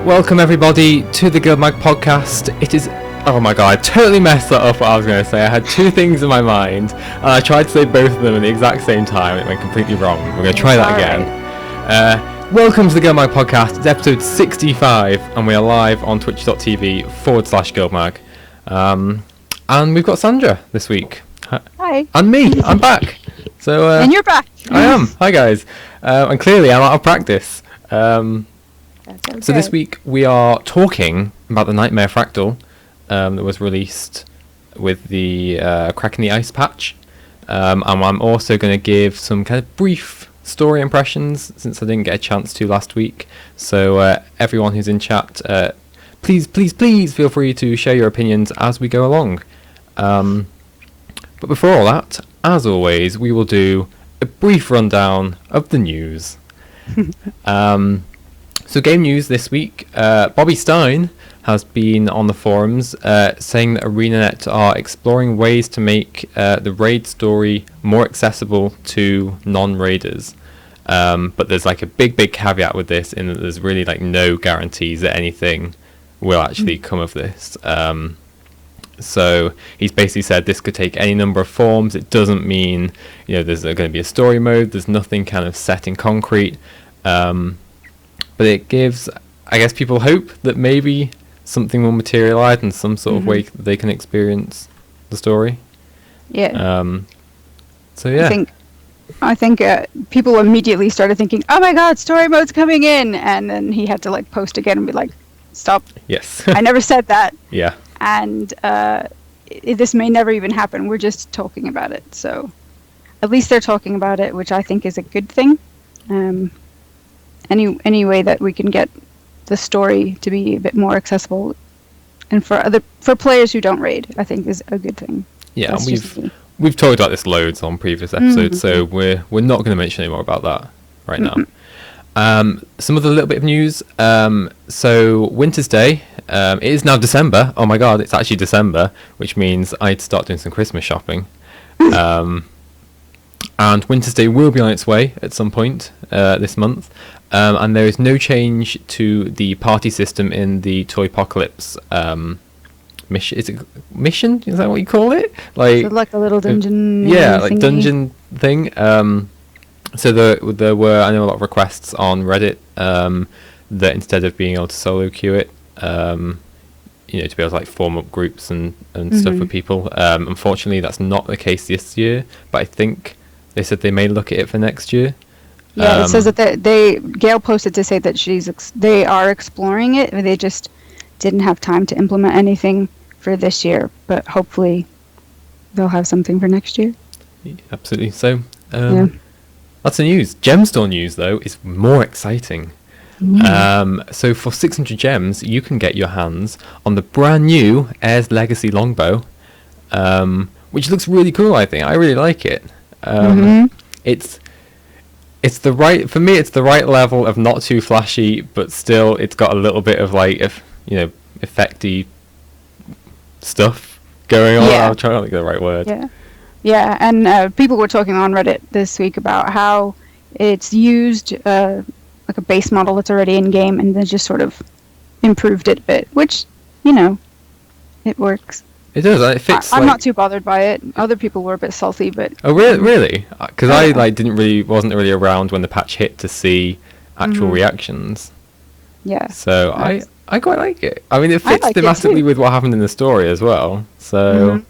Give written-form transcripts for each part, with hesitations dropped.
Welcome everybody to the GuildMag podcast. It is, oh my god, I totally messed that up what I was going to say. I had two things in my mind and I tried to say both of them at the exact same time. It went completely wrong. We're going to try that again. Welcome to the GuildMag podcast. It's episode 65 and we are live on twitch.tv/GuildMag. And we've got Sandra this week. Hi. And me. I'm back. So and you're back. I am. Hi guys. And clearly I'm out of practice. Okay. So this week we are talking about the Nightmare Fractal that was released with the Crack in the Ice patch. And I'm also going to give some kind of brief story impressions since I didn't get a chance to last week. So everyone who's in chat, please feel free to share your opinions as we go along. But before all that, as always, we will do a brief rundown of the news. So game news this week, Bobby Stein has been on the forums saying that ArenaNet are exploring ways to make the raid story more accessible to non-raiders. But there's like a big caveat with this in that there's really like no guarantees that anything will actually come of this. So he's basically said this could take any number of forms. It doesn't mean, there's going to be a story mode. There's nothing kind of set in concrete. But it gives, I guess, people hope that maybe something will materialize in some sort of way that they can experience the story. Yeah. So yeah. I think people immediately started thinking, "Oh my God, story mode's coming in!" And then he had to post again and be like, "Stop." Yes. I never said that. Yeah. And this may never even happen. We're just talking about it. So at least they're talking about it, which I think is a good thing. Any way that we can get the story to be a bit more accessible, and for players who don't raid, I think is a good thing. Yeah, we've talked about this loads on previous episodes, so we're not going to mention any more about that right now. Some other little bit of news. So Winter's Day, it is now December. Oh my God, it's actually December, which means I'd start doing some Christmas shopping. And Winter's Day will be on its way at some point this month. And there is no change to the party system in the Toypocalypse mission. Is it mission? Is that what you call it? Like a little dungeon. Like dungeon thing. So there were, I know, a lot of requests on Reddit that instead of being able to solo queue it, to be able to form up groups and stuff with people. Unfortunately, that's not the case this year. But I think they said they may look at it for next year. Yeah, it says that Gail posted to say that they are exploring it. They just didn't have time to implement anything for this year, but hopefully they'll have something for next year. Yeah, absolutely. So that's the news. Gemstore news though is more exciting. So for 600 gems, you can get your hands on the brand new Air's Legacy longbow, which looks really cool. I think I really like it. It's the right, for me, it's the right level of not too flashy, but still it's got a little bit of effecty stulike going on. Yeah. I'm trying to think of the right word. Yeah, and people were talking on Reddit this week about how it's used like a base model that's already in game, and then just sort of improved it a bit, which it works. It does. It fits. I'm not too bothered by it. Other people were a bit salty, but oh really? Because I wasn't really around when the patch hit to see actual reactions. Yeah. So I quite like it. I mean, it fits thematically with what happened in the story as well. So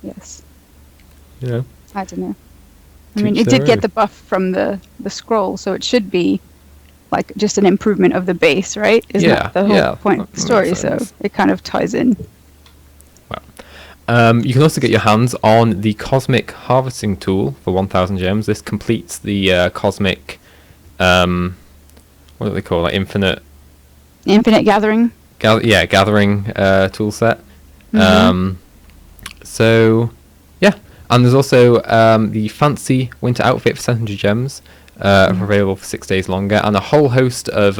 yes. I don't know. I mean, it did get the buff from the scroll, so it should be like just an improvement of the base, right? Isn't that the whole point of the story? So it kind of ties in. You can also get your hands on the Cosmic Harvesting Tool for 1,000 gems. This completes the Cosmic, what do they call it? Infinite Gathering? Gathering tool set. So, yeah. And there's also the Fancy Winter Outfit for 700 gems, available for 6 days longer, and a whole host of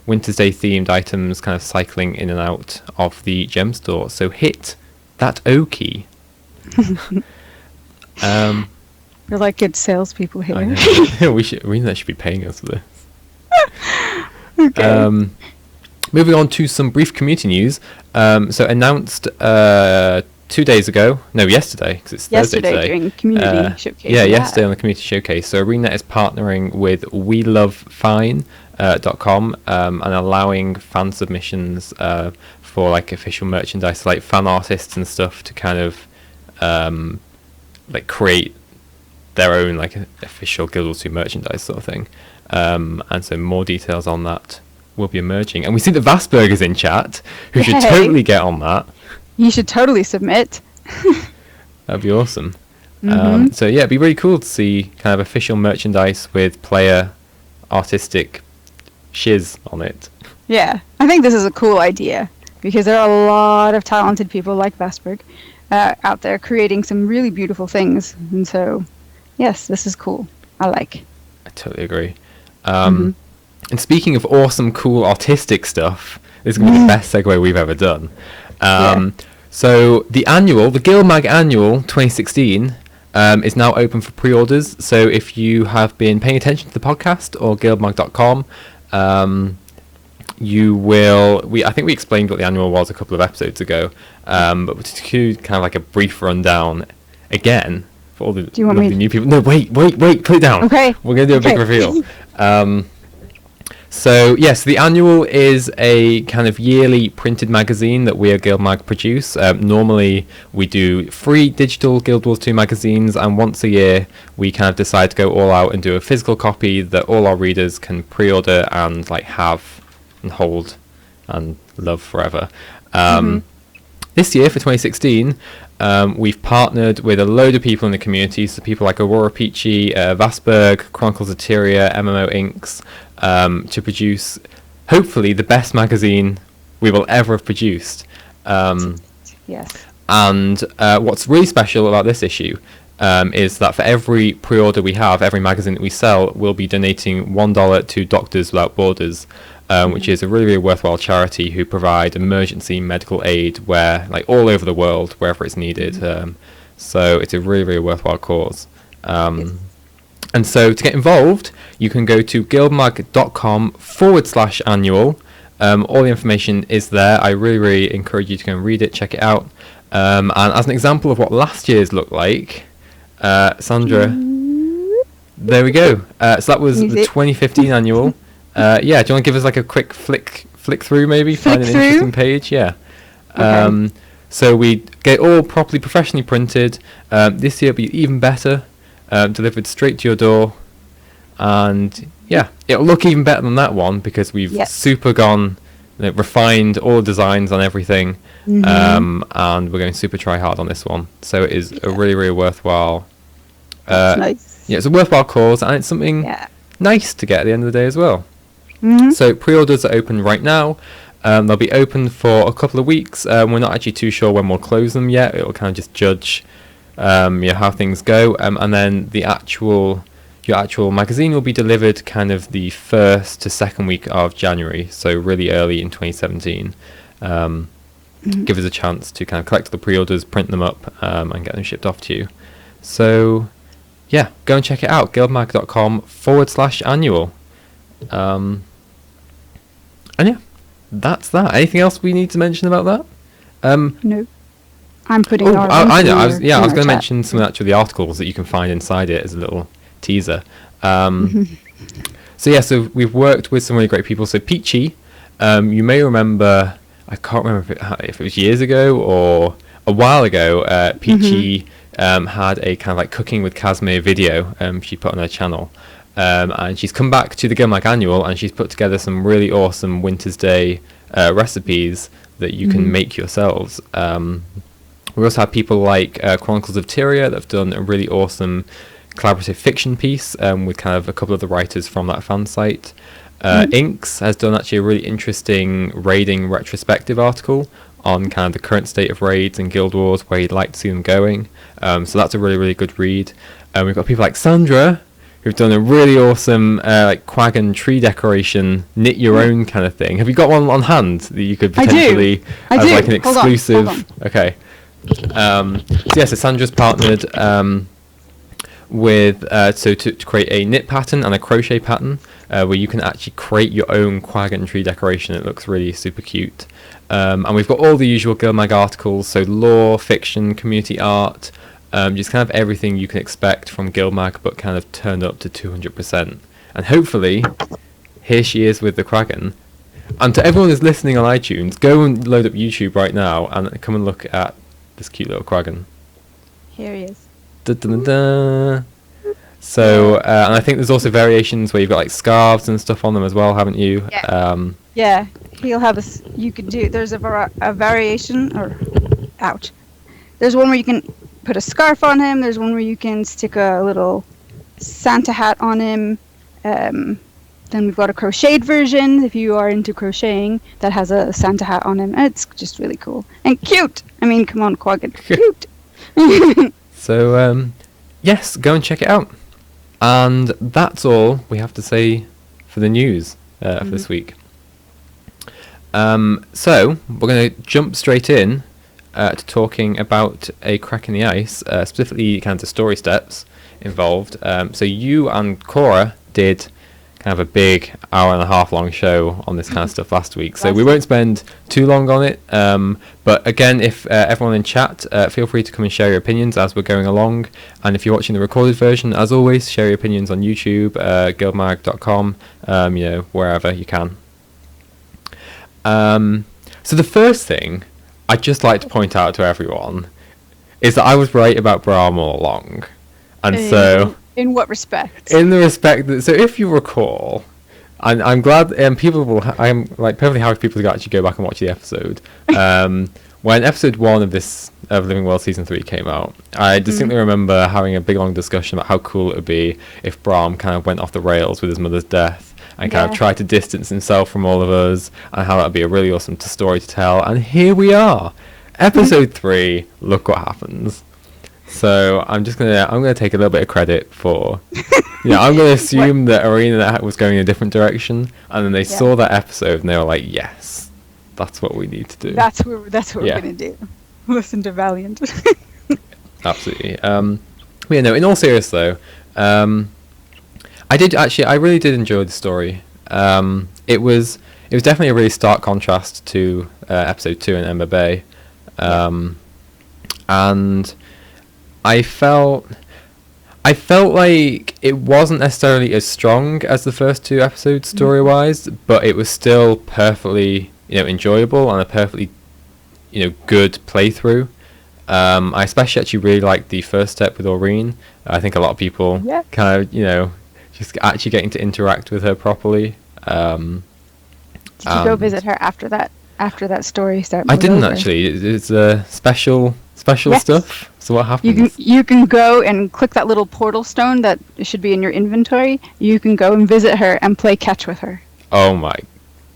Winter's Day themed items kind of cycling in and out of the gem store. So hit that O key. You're like good salespeople here. I know. ArenaNet should be paying us for this. Okay. But moving on to some brief community news. So announced 2 days ago, no, yesterday, because it's Thursday today. During community showcase. Yeah, yesterday on the community showcase. So ArenaNet is partnering with WeLoveFine.com and allowing fan submissions for like official merchandise, like fan artists and stuff, to kind of like create their own like official Guild Wars 2 merchandise sort of thing. And so more details on that will be emerging. And we see that Vasberg is in chat, who should totally get on that. You should totally submit. That'd be awesome. So yeah, it'd be really cool to see kind of official merchandise with player artistic shiz on it. Yeah, I think this is a cool idea because there are a lot of talented people like Vasberg out there creating some really beautiful things. And so, yes, this is cool. I totally agree. And speaking of awesome, cool, artistic stuff, this is going to be the best segue we've ever done. So the GuildMag Annual 2016 is now open for pre-orders. So if you have been paying attention to the podcast or guildmag.com, you will. I think we explained what the annual was a couple of episodes ago, but to do kind of like a brief rundown again for all the new people. No, wait, put it down. Okay. We're gonna do a big reveal. So yes, the annual is a kind of yearly printed magazine that we at GuildMag produce. Normally we do free digital Guild Wars 2 magazines, and once a year we kind of decide to go all out and do a physical copy that all our readers can pre-order and like have and hold and love forever. This year for 2016, we've partnered with a load of people in the community, so people like Aurora Peachy, Vasberg, Chronicles of Tyria, MMO Inks, to produce hopefully the best magazine we will ever have produced. Yes. And what's really special about this issue is that for every pre-order we have, every magazine that we sell, we'll be donating $1 to Doctors Without Borders, which is a really, really worthwhile charity who provide emergency medical aid where, like, all over the world, wherever it's needed. So it's a really, really worthwhile cause. And so to get involved, you can go to guildmag.com/annual. All the information is there. I really, really encourage you to go and read it, check it out. And as an example of what last year's looked like, Sandra, there we go. So that was the 2015 annual. Yeah, do you want to give us like a quick flick through maybe? Find an interesting page? Yeah. Okay. So we get it all properly professionally printed. This year it'll be even better. Delivered straight to your door. And yeah, it'll look even better than that one because we've super refined all the designs on everything. And we're going super try hard on this one. So it is a really, really worthwhile. Nice. Yeah, it's a worthwhile cause, and it's something nice to get at the end of the day as well. So pre-orders are open right now. They'll be open for a couple of weeks. We're not actually too sure when we'll close them yet. It'll kind of just judge how things go. And then your actual magazine will be delivered kind of the first to second week of January, so really early in 2017. Give us a chance to kind of collect the pre-orders, print them up, and get them shipped off to you. So yeah, go and check it out, guildmag.com/annual. And yeah, that's that. Anything else we need to mention about that? No. I'm putting I know. I was going to mention some of the articles that you can find inside it as a little teaser. So we've worked with some really great people. So Peachy, you may remember, I can't remember if it was years ago or a while ago, Peachy had a kind of like cooking with Casimir video she put on her channel. And she's come back to the GuildMag Annual and she's put together some really awesome Winter's Day recipes that you can make yourselves. We also have people like Chronicles of Tyria that have done a really awesome collaborative fiction piece with kind of a couple of the writers from that fan site. Inks has done actually a really interesting raiding retrospective article on kind of the current state of raids and Guild Wars, where you'd like to see them going. So that's a really, really good read. We've got people like Sandra, who've done a really awesome like quaggan tree decoration, knit your own kind of thing. Have you got one on hand that you could potentially I do. like an exclusive? Hold on. Okay. So Sandra's partnered with to create a knit pattern and a crochet pattern where you can actually create your own Quaggan tree decoration. It looks really super cute. And we've got all the usual GuildMag articles, so lore, fiction, community art, just kind of everything you can expect from GuildMag, but kind of turned up to 200%. And hopefully, here she is with the Quaggan. And to everyone who's listening on iTunes, go and load up YouTube right now and come and look at this cute little Quaggan. Here he is. Da-da-da-da. So, and I think there's also variations where you've got like scarves and stuff on them as well, haven't you? Yeah. Yeah, he'll have you can do. There's a variation, or ouch. There's one where you can put a scarf on him. There's one where you can stick a little Santa hat on him. Then we've got a crocheted version, if you are into crocheting, that has a Santa hat on him. It's just really cool and cute. I mean, come on, Quaggan, cute. So, yes, go and check it out. And that's all we have to say for the news for this week. So, we're going to jump straight in to talking about a crack in the ice, specifically kind of story steps involved. So you and Cora did kind of a big hour-and-a-half long show on this kind of stuff last week, so we won't spend too long on it, but again, if everyone in chat, feel free to come and share your opinions as we're going along, and if you're watching the recorded version, as always, share your opinions on YouTube, guildmag.com, wherever you can. So the first thing I'd just like to point out to everyone is that I was right about Brahm all along, and so... In what respect? In the respect that, so if you recall, and I'm glad, people will, I'm like perfectly happy people to actually go back and watch the episode. When episode 1 of this, of Living World Season 3 came out, I distinctly remember having a big long discussion about how cool it would be if Brahm kind of went off the rails with his mother's death and kind of tried to distance himself from all of us, and how that would be a really awesome story to tell. And here we are, episode 3, look what happens. So I'm gonna take a little bit of credit for, I'm gonna assume that ArenaNet was going in a different direction, and then they saw that episode and they were like, yes, that's what we need to do. That's what we're gonna do. Listen to Valiant. Absolutely. In all seriousness though, I really did enjoy the story. It was definitely a really stark contrast to episode 2 in Ember Bay, and I felt like it wasn't necessarily as strong as the first 2 episodes story-wise, but it was still perfectly, enjoyable and a perfectly, good playthrough. I especially actually really liked the first step with Aureen. I think a lot of people kind of, just actually getting to interact with her properly. Did you go visit her after that story step? I didn't actually. It's special stuff. So what happens? You can go and click that little portal stone that should be in your inventory. You can go and visit her and play catch with her. Oh my!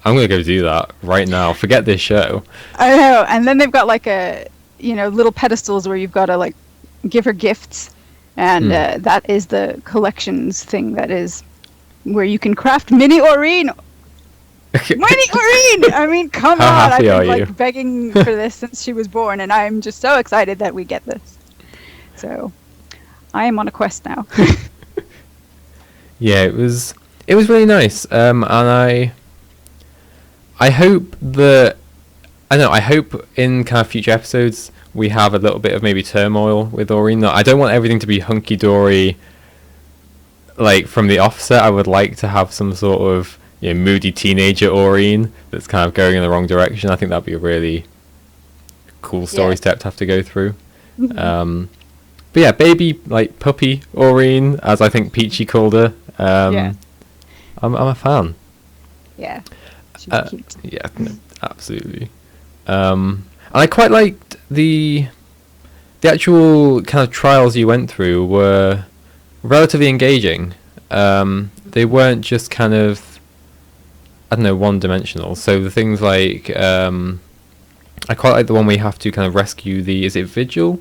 I'm gonna go do that right now. Forget this show. I know. And then they've got like little pedestals where you've got to like give her gifts, and that is the collections thing. That is where you can craft mini Aureen. Mini Aureen! I mean, come on! I've been like begging for this since she was born, and I'm just so excited that we get this. So, I am on a quest now. Yeah, it was really nice, and I hope I hope in kind of future episodes we have a little bit of maybe turmoil with Aureen. I don't want everything to be hunky dory, like from the offset. I would like to have some sort of moody teenager Aureen that's kind of going in the wrong direction. I think that'd be a really cool story step to have to go through. But yeah, baby, like puppy Aureen, as I think Peachy called her. I'm a fan. Yeah. Cute. Yeah, no, absolutely. And I quite liked the actual kind of trials you went through were relatively engaging. They weren't just kind of, one-dimensional. So the things like, I quite like the one where you have to kind of rescue is it Vigil?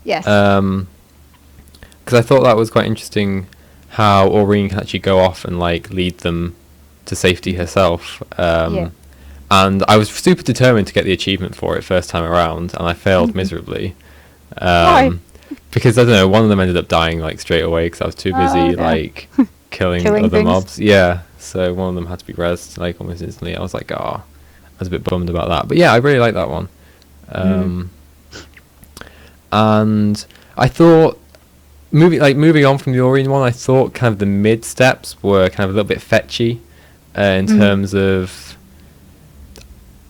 Yes. Because I thought that was quite interesting how Aureen can actually go off and like lead them to safety herself. And I was super determined to get the achievement for it first time around, and I failed miserably. Why? because I don't know, one of them ended up dying like straight away because I was too busy okay. like killing Killing other things. mobs. Yeah, so one of them had to be rezzed like almost instantly. I was like, I was a bit bummed about that. But yeah, I really like that one. And I thought moving on from the Orient one, I thought kind of the mid steps were kind of a little bit fetchy in terms of,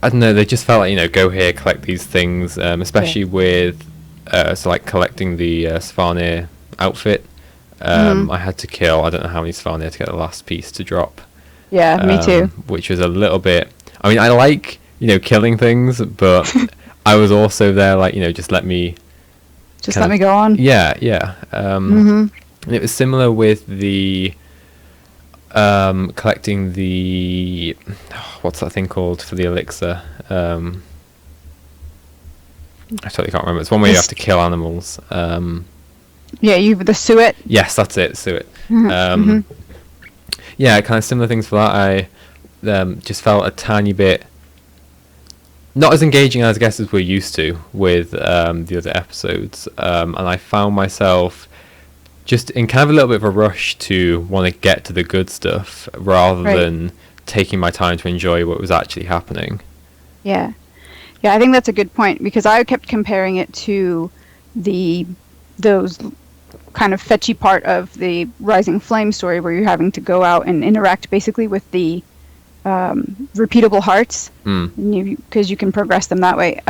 I don't know, they just felt like, go here, collect these things, especially with so like collecting the Svanir outfit. I had to kill, I don't know how many Svanir to get the last piece to drop. Yeah, me too. Which was a little bit, I mean, I like, killing things, but I was also there like, just let me let me go on. Yeah. And it was similar with the collecting the what's that thing called for the elixir? I totally can't remember. It's one where you have to kill animals. Yeah, the suet. Yes, that's it. Suet. Yeah, kind of similar things for that. I just felt a tiny bit not as engaging as I guess as we're used to with the other episodes, and I found myself just in kind of a little bit of a rush to want to get to the good stuff rather than taking my time to enjoy what was actually happening. Yeah, I think that's a good point because I kept comparing it to those kind of fetchy part of the Rising Flame story where you're having to go out and interact basically with the repeatable hearts because you can progress them that way.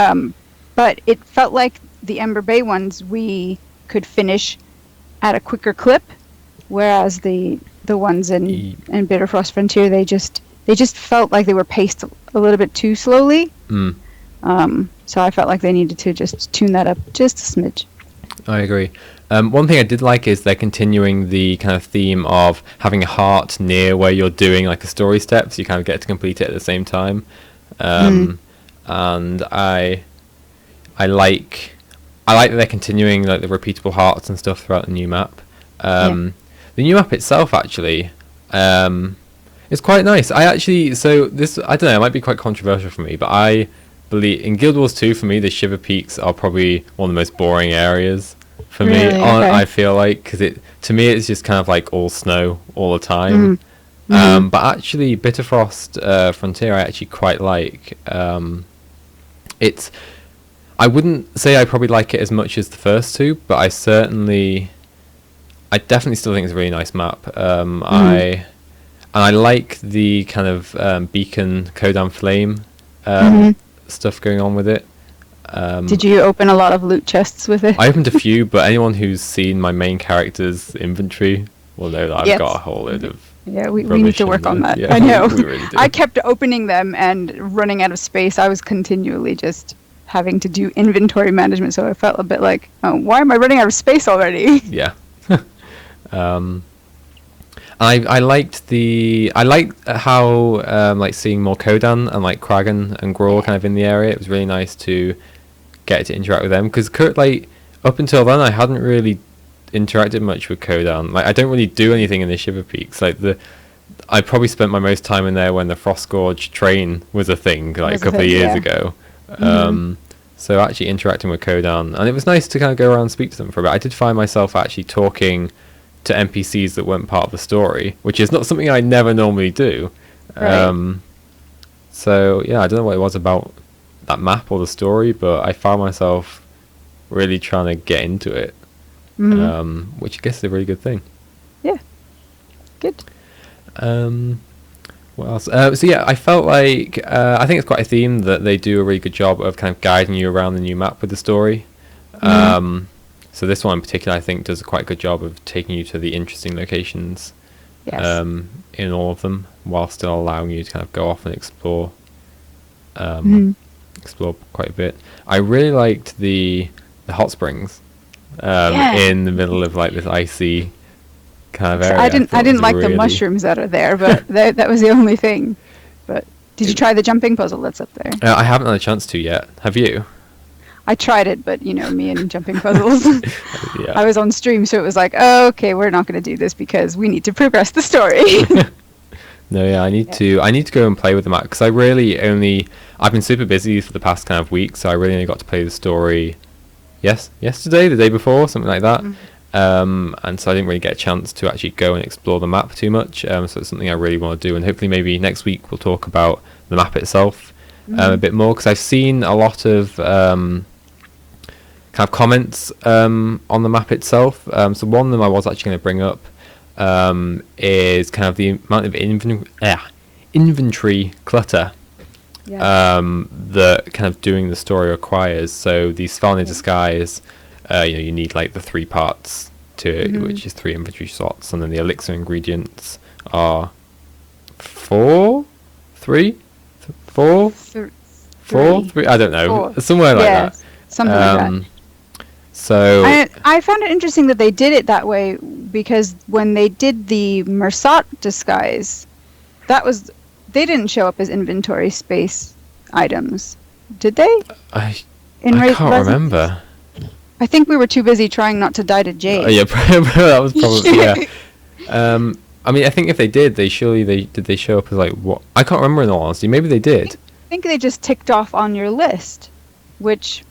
But it felt like the Ember Bay ones we could finish at a quicker clip, whereas the ones in Bitterfrost Frontier they just felt like they were paced a little bit too slowly. So I felt like they needed to just tune that up just a smidge. I agree. One thing I did like is they're continuing the kind of theme of having a heart near where you're doing like a story step, so you kind of get to complete it at the same time. And I like that they're continuing like the repeatable hearts and stuff throughout the new map. The new map itself actually is quite nice. I don't know, it might be quite controversial for me, but I believe in Guild Wars 2 for me the Shiver Peaks are probably one of the most boring areas for me. Okay. I feel like because to me it's just kind of like all snow all the time. But actually Bitterfrost Frontier I actually quite like. I wouldn't say I probably like it as much as the first two, but I definitely still think it's a really nice map. I like the kind of beacon Kodan flame stuff going on with it. Did you open a lot of loot chests with it? I opened a few, but anyone who's seen my main character's inventory will know that I've got a whole load of we need to work on that. Yeah, I know. we really do. I kept opening them and running out of space. I was continually just having to do inventory management, so I felt a bit like, oh, why am I running out of space already? Yeah. I liked how like seeing more Kodan and like Kragan and Grawl kind of in the area. It was really nice to get to interact with them because like up until then I hadn't really interacted much with Kodan. Like I don't really do anything in the Shiver Peaks. Like I probably spent my most time in there when the Frostgorge train was a thing like a couple of years ago. So actually interacting with Kodan, and it was nice to kind of go around and speak to them for a bit. I did find myself actually talking to NPCs that weren't part of the story, which is not something I never normally do. So yeah, I don't know what it was about that map or the story, but I found myself really trying to get into it, which I guess is a really good thing. Yeah, good. What else? So yeah, I felt like I think it's quite a theme that they do a really good job of kind of guiding you around the new map with the story. So this one in particular, I think, does a quite good job of taking you to the interesting locations in all of them, while still allowing you to kind of go off and explore quite a bit. I really liked the hot springs in the middle of like this icy kind of area. I didn't like the mushrooms that are there, but that was the only thing. But did you try the jumping puzzle that's up there? I haven't had a chance to yet. Have you? I tried it, but me and jumping puzzles. I was on stream, so it was like, oh, okay, we're not going to do this because we need to progress the story. No, yeah, I need to go and play with the map because I've been super busy for the past kind of week, so I really only got to play the story yesterday, the day before, something like that. Mm. And so I didn't really get a chance to actually go and explore the map too much. So it's something I really want to do, and hopefully maybe next week we'll talk about the map itself a bit more, because I've seen a lot of kind of comments on the map itself. So one of them I was actually going to bring up is kind of the amount of inventory clutter that kind of doing the story requires. So these Spell in Disguise, you need like the 3 parts to it, which is 3 inventory slots, and then the elixir ingredients are 4, 3, 4, 3. I don't know, 4. somewhere like that. Something like that. So I found it interesting that they did it that way, because when they did the Mersat disguise, they didn't show up as inventory space items, did they? I can't remember. I think we were too busy trying not to die to Jade. Yeah, that was probably yeah. I mean, I think if they did, did they show up as like what? I can't remember in all honesty. Maybe they did. I think they just ticked off on your list, which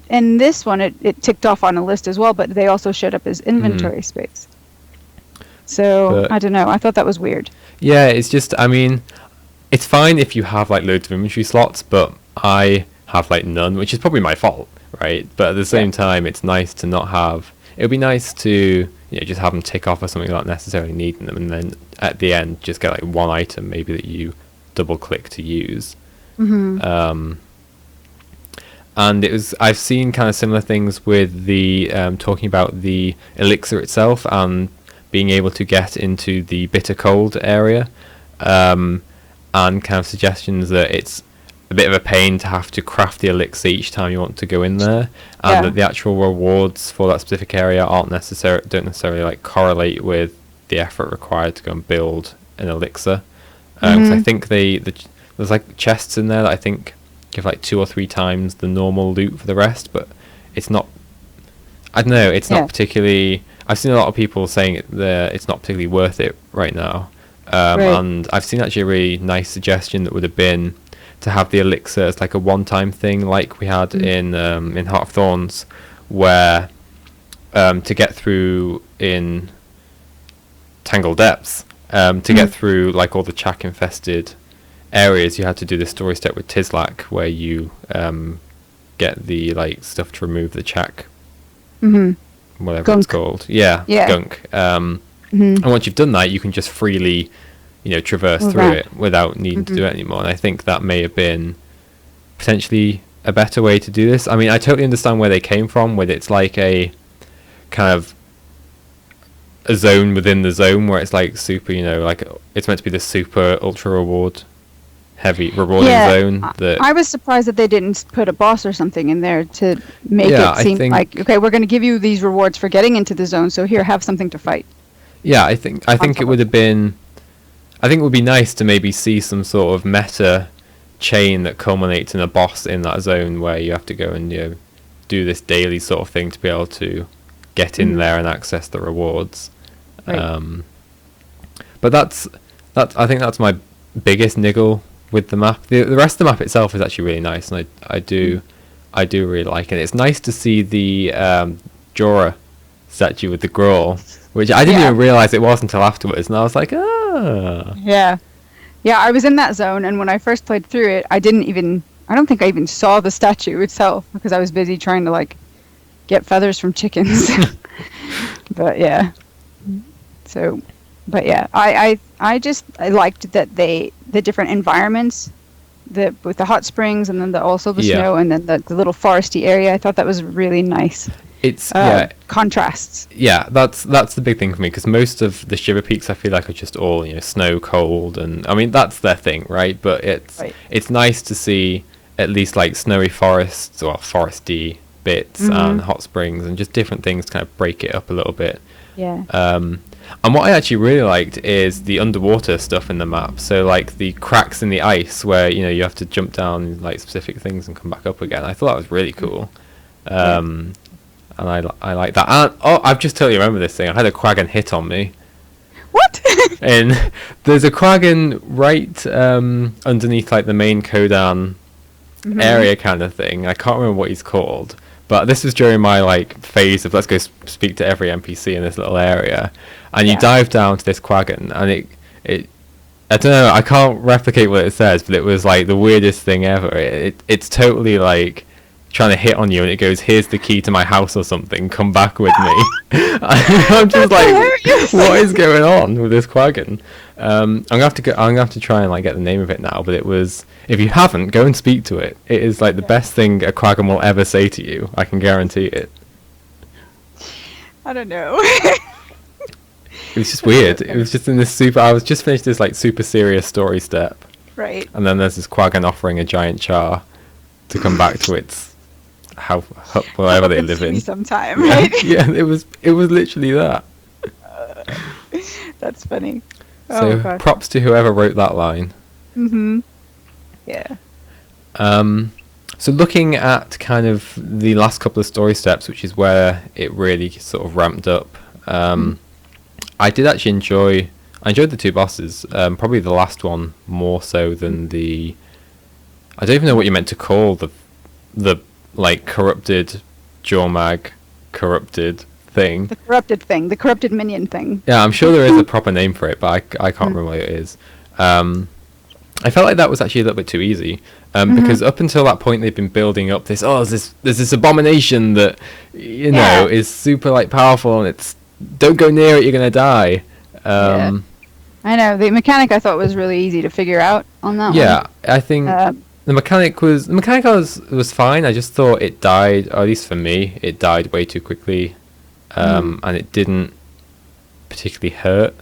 in this one it ticked off on a list as well, but they also showed up as inventory space. So I don't know. I thought that was weird. Yeah, it's just, I mean, it's fine if you have like loads of inventory slots, but I have like none, which is probably my fault, right? But at the same time, it's nice to not have. It would be nice to just have them tick off as something not necessarily needing them, and then at the end just get like one item maybe that you double click to use. And I've seen kind of similar things with the talking about the elixir itself and being able to get into the bitter cold area, and kind of suggestions that it's a bit of a pain to have to craft the elixir each time you want to go in there, and that the actual rewards for that specific area don't necessarily like correlate with the effort required to go and build an elixir. Because I think there's like chests in there that I think give like 2 or 3 times the normal loot for the rest, but it's not. I don't know. It's not particularly. I've seen a lot of people saying it's not particularly worth it right now, and I've seen actually a really nice suggestion that would have been to have the elixir as like a one-time thing, like we had in Heart of Thorns, where to get through in Tangled Depths, to get through like all the Chak infested areas, you had to do this story step with Tizlak, where you get the like stuff to remove the Chak, whatever gunk. It's called. Yeah. Gunk. And once you've done that, you can just freely traverse through it without needing to do it anymore. And I think that may have been potentially a better way to do this. I mean, I totally understand where they came from, with it's like a kind of a zone within the zone where it's like super, like it's meant to be the super ultra rewarding zone. That I was surprised that they didn't put a boss or something in there to make it seem like, okay, we're going to give you these rewards for getting into the zone, so here, have something to fight. Yeah, I think it would have been. I think it would be nice to maybe see some sort of meta chain that culminates in a boss in that zone where you have to go and do this daily sort of thing to be able to get in there and access the rewards. But that's I think that's my biggest niggle with the map. The rest of the map itself is actually really nice, and I do really like it. It's nice to see the Jorah statue with the Grawl, which I didn't even realize it was until afterwards, and I was like, Yeah, I was in that zone, and when I first played through it, I don't think I even saw the statue itself, because I was busy trying to like get feathers from chickens. But yeah. So, but yeah, I liked that the different environments, with the hot springs, and then also the snow, and then the little foresty area. I thought that was really nice. It's contrasts. Yeah, that's the big thing for me, because most of the Shiver Peaks I feel like are just all snow, cold, and I mean that's their thing, right? But it's nice to see at least like snowy forests or foresty bits and hot springs and just different things to kind of break it up a little bit. Yeah. And what I actually really liked is the underwater stuff in the map. So like the cracks in the ice where you have to jump down like specific things and come back up again. I thought that was really cool. And I like that. And I've just totally remember this thing. I had a quaggan hit on me. What? And there's a quaggan right underneath like the main Kodan area kind of thing. I can't remember what he's called, But this was during my like phase of let's go speak to every NPC in this little area, and you dive down to this quaggan, and it I don't know, I can't replicate what it says, but it was like the weirdest thing ever. It's totally like trying to hit on you, and it goes, "Here's the key to my house" or something. Come back with me. I'm just like, what is going on with this quaggan? I'm gonna have to try and like get the name of it now. But it was, if you haven't, go and speak to it. It is like the best thing a quaggan will ever say to you. I can guarantee it. I don't know. It was just weird. It was just in this super. I was just finished this like super serious story step. Right. And then there's this quaggan offering a giant char to come back to its wherever they live in. Sometime, right? Yeah, it was literally that. That's funny. So props to whoever wrote that line. Yeah. So looking at kind of the last couple of story steps, which is where it really sort of ramped up. I did actually I enjoyed the two bosses. Probably the last one more so than the. I don't even know what you meant to call the like corrupted GuildMag corrupted thing. The corrupted minion thing. Yeah, I'm sure there is a proper name for it, but I can't remember what it is. I felt like that was actually a little bit too easy, because up until that point they've been building up this. Oh, there's this abomination that know is super like powerful, and it's don't go near it, you're gonna die. I know the mechanic I thought was really easy to figure out on that one. Yeah, I think the mechanic was fine. I just thought it died, or at least for me, it died way too quickly, and it didn't particularly hurt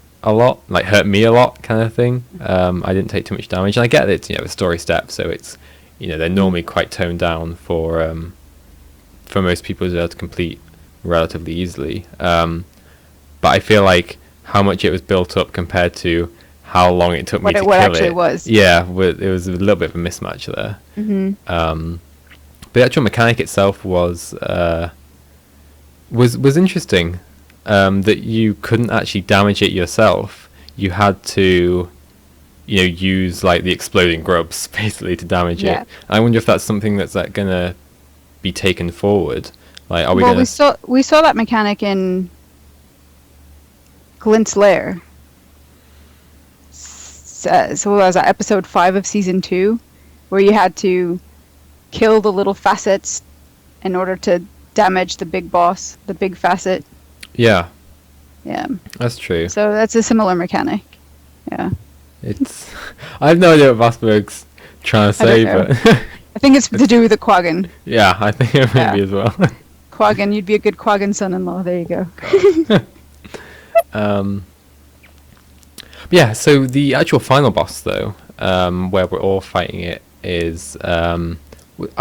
me a lot kind of thing. I didn't take too much damage, and I get that it's a story step, so it's they're normally quite toned down for most people to be able to complete relatively easily. But I feel like how much it was built up compared to how long it took me to kill it. What actually was. Yeah, it was a little bit of a mismatch there. But the actual mechanic itself was interesting. That you couldn't actually damage it yourself. You had to, use like the exploding grubs basically to damage it. I wonder if that's something that's like gonna be taken forward. Like, are we gonna? We saw that mechanic in Glint's Lair. So was that episode 5 of season 2, where you had to kill the little facets in order to damage the big boss, the big facet. Yeah. Yeah. That's true. So that's a similar mechanic. Yeah. I have no idea what Vastberg's trying to say, but I think it's to do with the quaggan. Yeah, I think it may be as well. Quaggan, you'd be a good quaggan son-in-law. There you go. Yeah, so the actual final boss though, where we're all fighting it, is I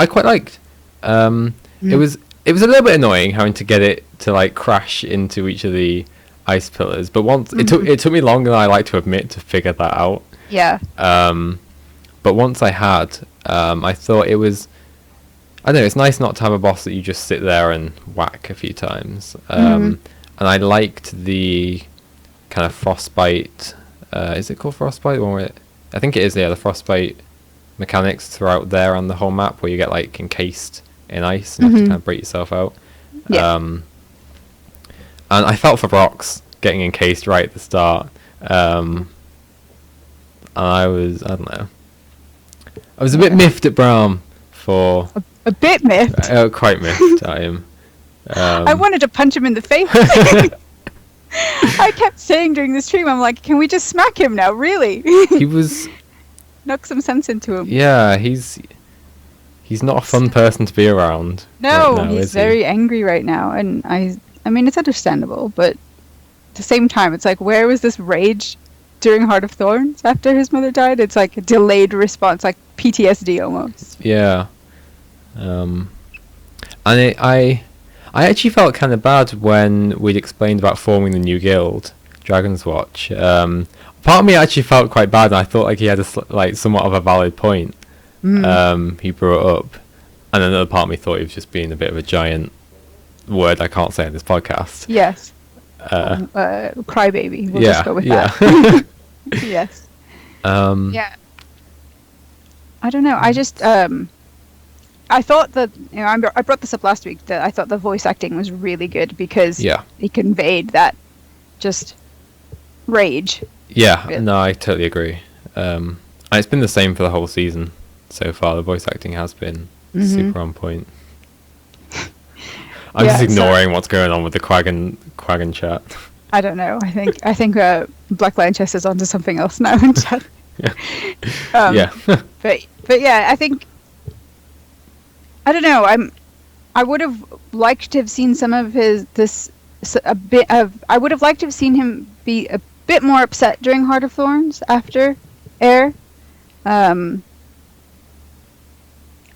quite liked. It was a little bit annoying having to get it to like crash into each of the ice pillars, but once it took me longer than I like to admit to figure that out. Yeah. But once I had, I thought it was. I don't know. It's nice not to have a boss that you just sit there and whack a few times. And I liked the kind of frostbite. Is it called frostbite? I think it is. Yeah, the frostbite mechanics throughout there on the whole map, where you get like encased in ice and you have to kind of break yourself out. Yeah. And I felt for Brox getting encased right at the start. And I don't know. I was a bit miffed at Braum for... A bit miffed? Quite miffed at him. I wanted to punch him in the face. I kept saying during the stream, I'm like, can we just smack him now? Really? He was... Knock some sense into him. Yeah, he's not a fun person to be around. No, right now, he's very angry right now. And I mean, it's understandable, but at the same time, it's like, where was this rage during Heart of Thorns after his mother died? It's like a delayed response, like PTSD almost. Yeah. And I actually felt kind of bad when we'd explained about forming the new guild, Dragon's Watch. Part of me actually felt quite bad, and I thought like he had somewhat of a valid point. He brought up, and another part of me thought he was just being a bit of a giant word I can't say in this podcast. Yes. Crybaby. We'll just go with that. Yes. Yeah. I don't know. I just I thought that, I brought this up last week, that I thought the voice acting was really good because it conveyed that just rage. Yeah, no, I totally agree. And it's been the same for the whole season so far. The voice acting has been super on point. I'm just ignoring what's going on with the Quaggan chat. I don't know. I think Black Lion Chester's onto something else now in chat. Yeah. But yeah, I think, I don't know. I would have liked to have seen some of I would have liked to have seen him be a bit more upset during Heart of Thorns after Air.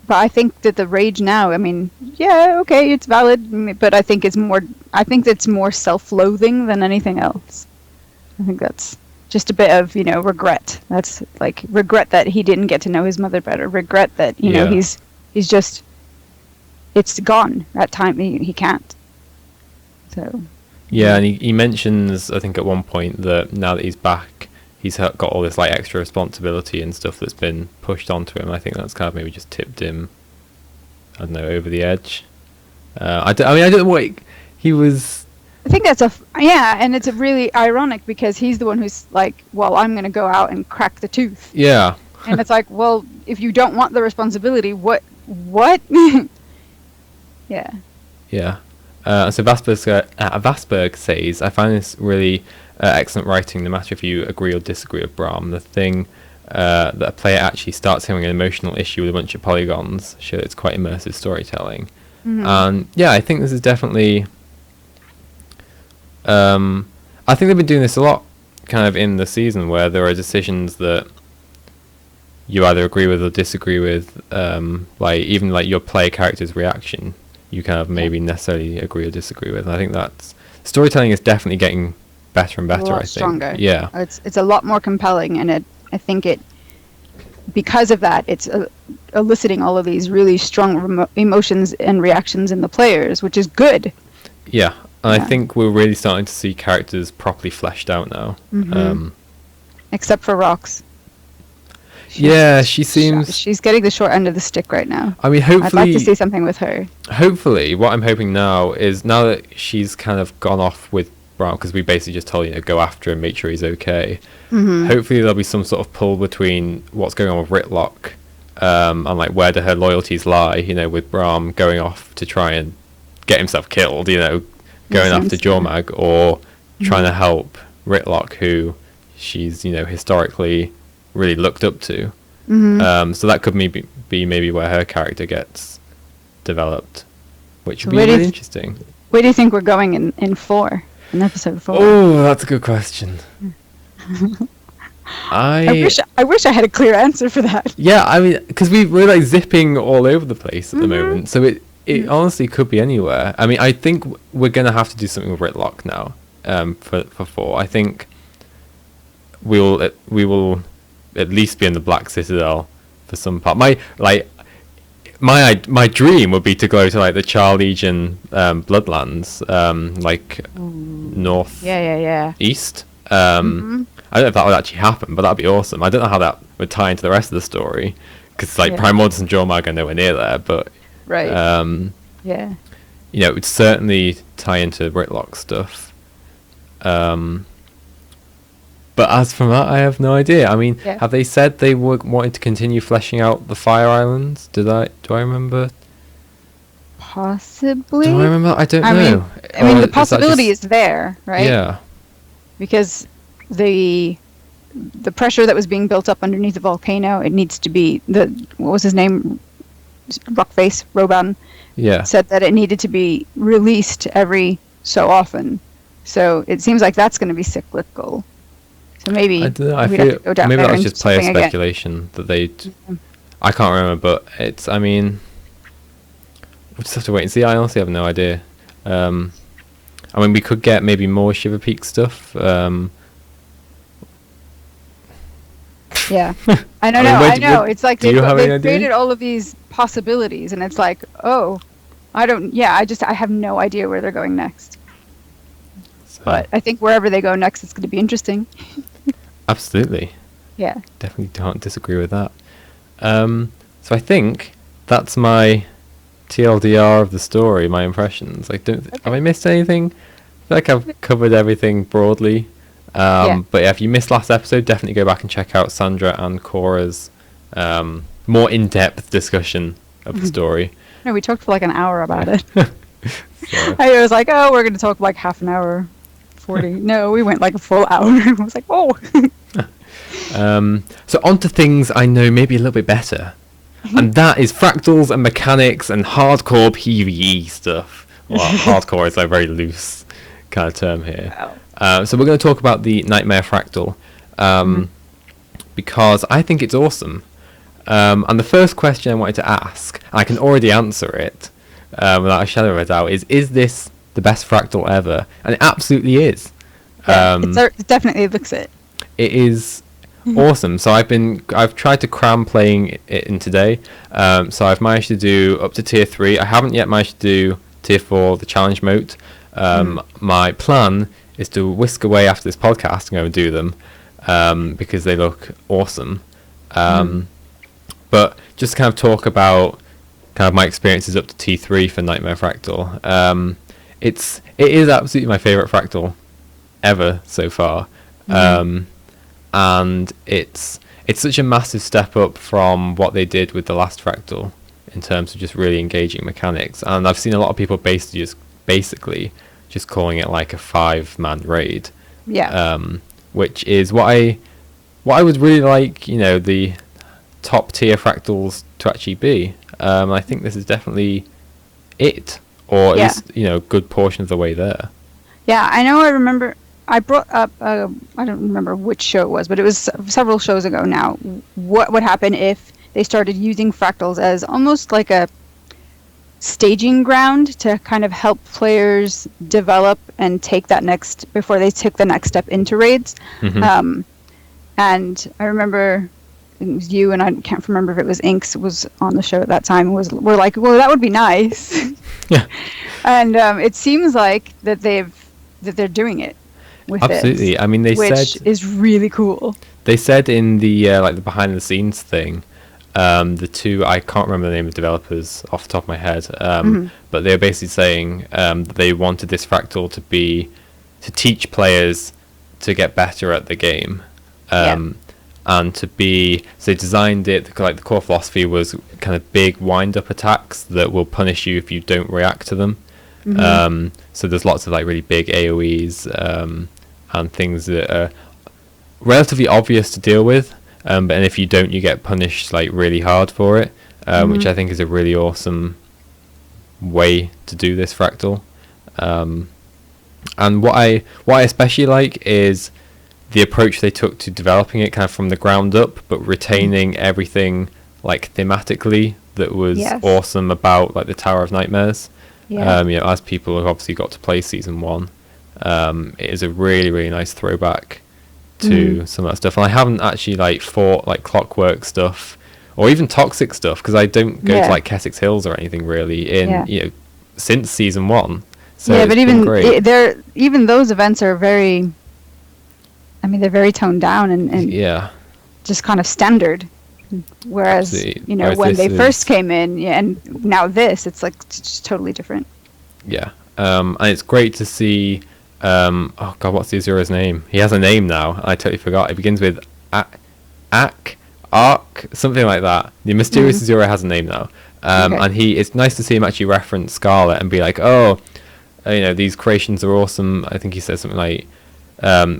But I think that the rage now, I mean, yeah, okay, it's valid, but I think it's more self-loathing than anything else. I think that's just a bit of, regret. That's like regret that he didn't get to know his mother better. Regret that, he's just, it's gone. That time he can't. So. Yeah, and he mentions, I think at one point, that now that he's back, he's got all this like extra responsibility and stuff that's been pushed onto him. I think that's kind of maybe just tipped him, I don't know, over the edge. I don't know what he was. I think that's and it's a really ironic because he's the one who's like, well, I'm going to go out and crack the tooth. Yeah. And it's like, well, if you don't want the responsibility, what? Yeah. Yeah. So Vasberg says, I find this really excellent writing, no matter if you agree or disagree with Brahm. The thing that a player actually starts having an emotional issue with a bunch of polygons show it's quite immersive storytelling. And yeah, I think this is definitely... I think they've been doing this a lot kind of in the season where there are decisions that you either agree with or disagree with, like even like your player character's reaction you kind of maybe necessarily agree or disagree with. And I think that's storytelling is definitely getting better and better. I think stronger. Yeah, it's a lot more compelling, and I think because of that, it's eliciting all of these really strong emotions and reactions in the players, which is good. Yeah, and I think we're really starting to see characters properly fleshed out now. Except for Rox. She seems... She's getting the short end of the stick right now. I mean, hopefully... I'd like to see something with her. Hopefully, what I'm hoping now is, now that she's kind of gone off with Brown, because we basically just told go after him, make sure he's okay. Hopefully there'll be some sort of pull between what's going on with Ritlock, and like where do her loyalties lie, with Brahm going off to try and get himself killed, going after GuildMag, or trying to help Ritlock, who she's, historically really looked up to. So that could be maybe where her character gets developed, which would be really interesting. Where do you think we're going in episode 4? Oh, that's a good question. I wish I had a clear answer for that. Yeah, I mean, because we're like zipping all over the place at the moment, so it honestly could be anywhere. I mean, I think we're gonna have to do something with Ritlock now. For 4, I think we will at least be in the Black Citadel for some part. My dream would be to go to like the Char Legion Bloodlands, north east. I don't know if that would actually happen, but that'd be awesome. I don't know how that would tie into the rest of the story, because Primordius and GuildMag are nowhere near there, but it would certainly tie into Ritlock stuff. But as from that, I have no idea. I mean, have they said they wanted to continue fleshing out the Fire Islands? Do I remember? Possibly. Do I remember? I don't know. I mean, the possibility is there, right? Yeah. Because the pressure that was being built up underneath the volcano, it needs to be what was his name? Rockface Roban. Yeah. Said that it needed to be released every so often. So it seems like that's going to be cyclical. So maybe I don't know, we'd have to go down maybe there that was and just player something speculation that I can't remember, but it's. I mean, we'll just have to wait and see. I honestly have no idea. I mean, we could get maybe more Shiver Peak stuff. Yeah, I don't know. I know. It's like they've created all of these possibilities, and it's like, oh, I don't. Yeah, I have no idea where they're going next. So. But I think wherever they go next, it's going to be interesting. Absolutely. Yeah. Definitely don't disagree with that. So I think that's my TLDR of the story, my impressions. Like, have I missed anything? I feel like I've covered everything broadly. But yeah, if you missed last episode, definitely go back and check out Sandra and Cora's more in-depth discussion of the story. No, we talked for like an hour about it. So, I was like, oh, we're going to talk like half an hour, 40. No, we went like a full hour. I was like, oh. so on to things I know maybe a little bit better. And that is fractals and mechanics and hardcore PvE stuff. Well, hardcore is a very loose kind of term here. Wow. So we're going to talk about the Nightmare Fractal because I think it's awesome. And the first question I wanted to ask, and I can already answer it without a shadow of a doubt, is this the best fractal ever? And it absolutely is. It definitely looks it. It is awesome. So I've tried to cram playing it in today. So I've managed to do up to tier 3. I haven't yet managed to do tier 4, the challenge mode. My plan is to whisk away after this podcast and go and do them because they look awesome. But just kind of talk about kind of my experiences up to T3 for Nightmare Fractal. It is absolutely my favourite fractal ever so far. And it's such a massive step up from what they did with the last fractal in terms of just really engaging mechanics. And I've seen a lot of people basically just calling it like a 5-man raid. Yeah. Which is what I would really like, the top tier fractals to actually be. I think this is definitely it, or at least a good portion of the way there. Yeah, I know. I remember I brought up. I don't remember which show it was, but it was several shows ago now. What would happen if they started using fractals as almost like a staging ground to kind of help players develop and take that before they took the next step into raids? And I remember it was you, and I can't remember if it was Inks was on the show at that time. We're like, well, that would be nice. Yeah. And it seems like that they're doing it with absolutely. it. I mean, which is really cool. They said in the the behind the scenes thing, the two, I can't remember the name of developers off the top of my head, but they were basically saying that they wanted this fractal to teach players to get better at the game. And so they designed it, like the core philosophy was kind of big wind-up attacks that will punish you if you don't react to them. So there's lots of like really big AoEs and things that are relatively obvious to deal with, and if you don't, you get punished like really hard for it, which I think is a really awesome way to do this fractal. And what I especially like is the approach they took to developing it kind of from the ground up, but retaining everything like thematically that was awesome about like the Tower of Nightmares. As people have obviously got to play season 1, it is a really, really nice throwback to some of that stuff. And I haven't actually like fought like Clockwork stuff or even Toxic stuff, because I don't go to like Kessex Hills or anything really since season 1. So but even those events are very, they're very toned down and just kind of standard. Whereas, when they first came in, and now it's like just totally different. Yeah. And it's great to see, oh god, what's the Azura's name? He has a name now. I totally forgot. It begins with Arc, something like that. The mysterious Azura has a name now. And it's nice to see him actually reference Scarlet and be like, oh, these creations are awesome. I think he says something like,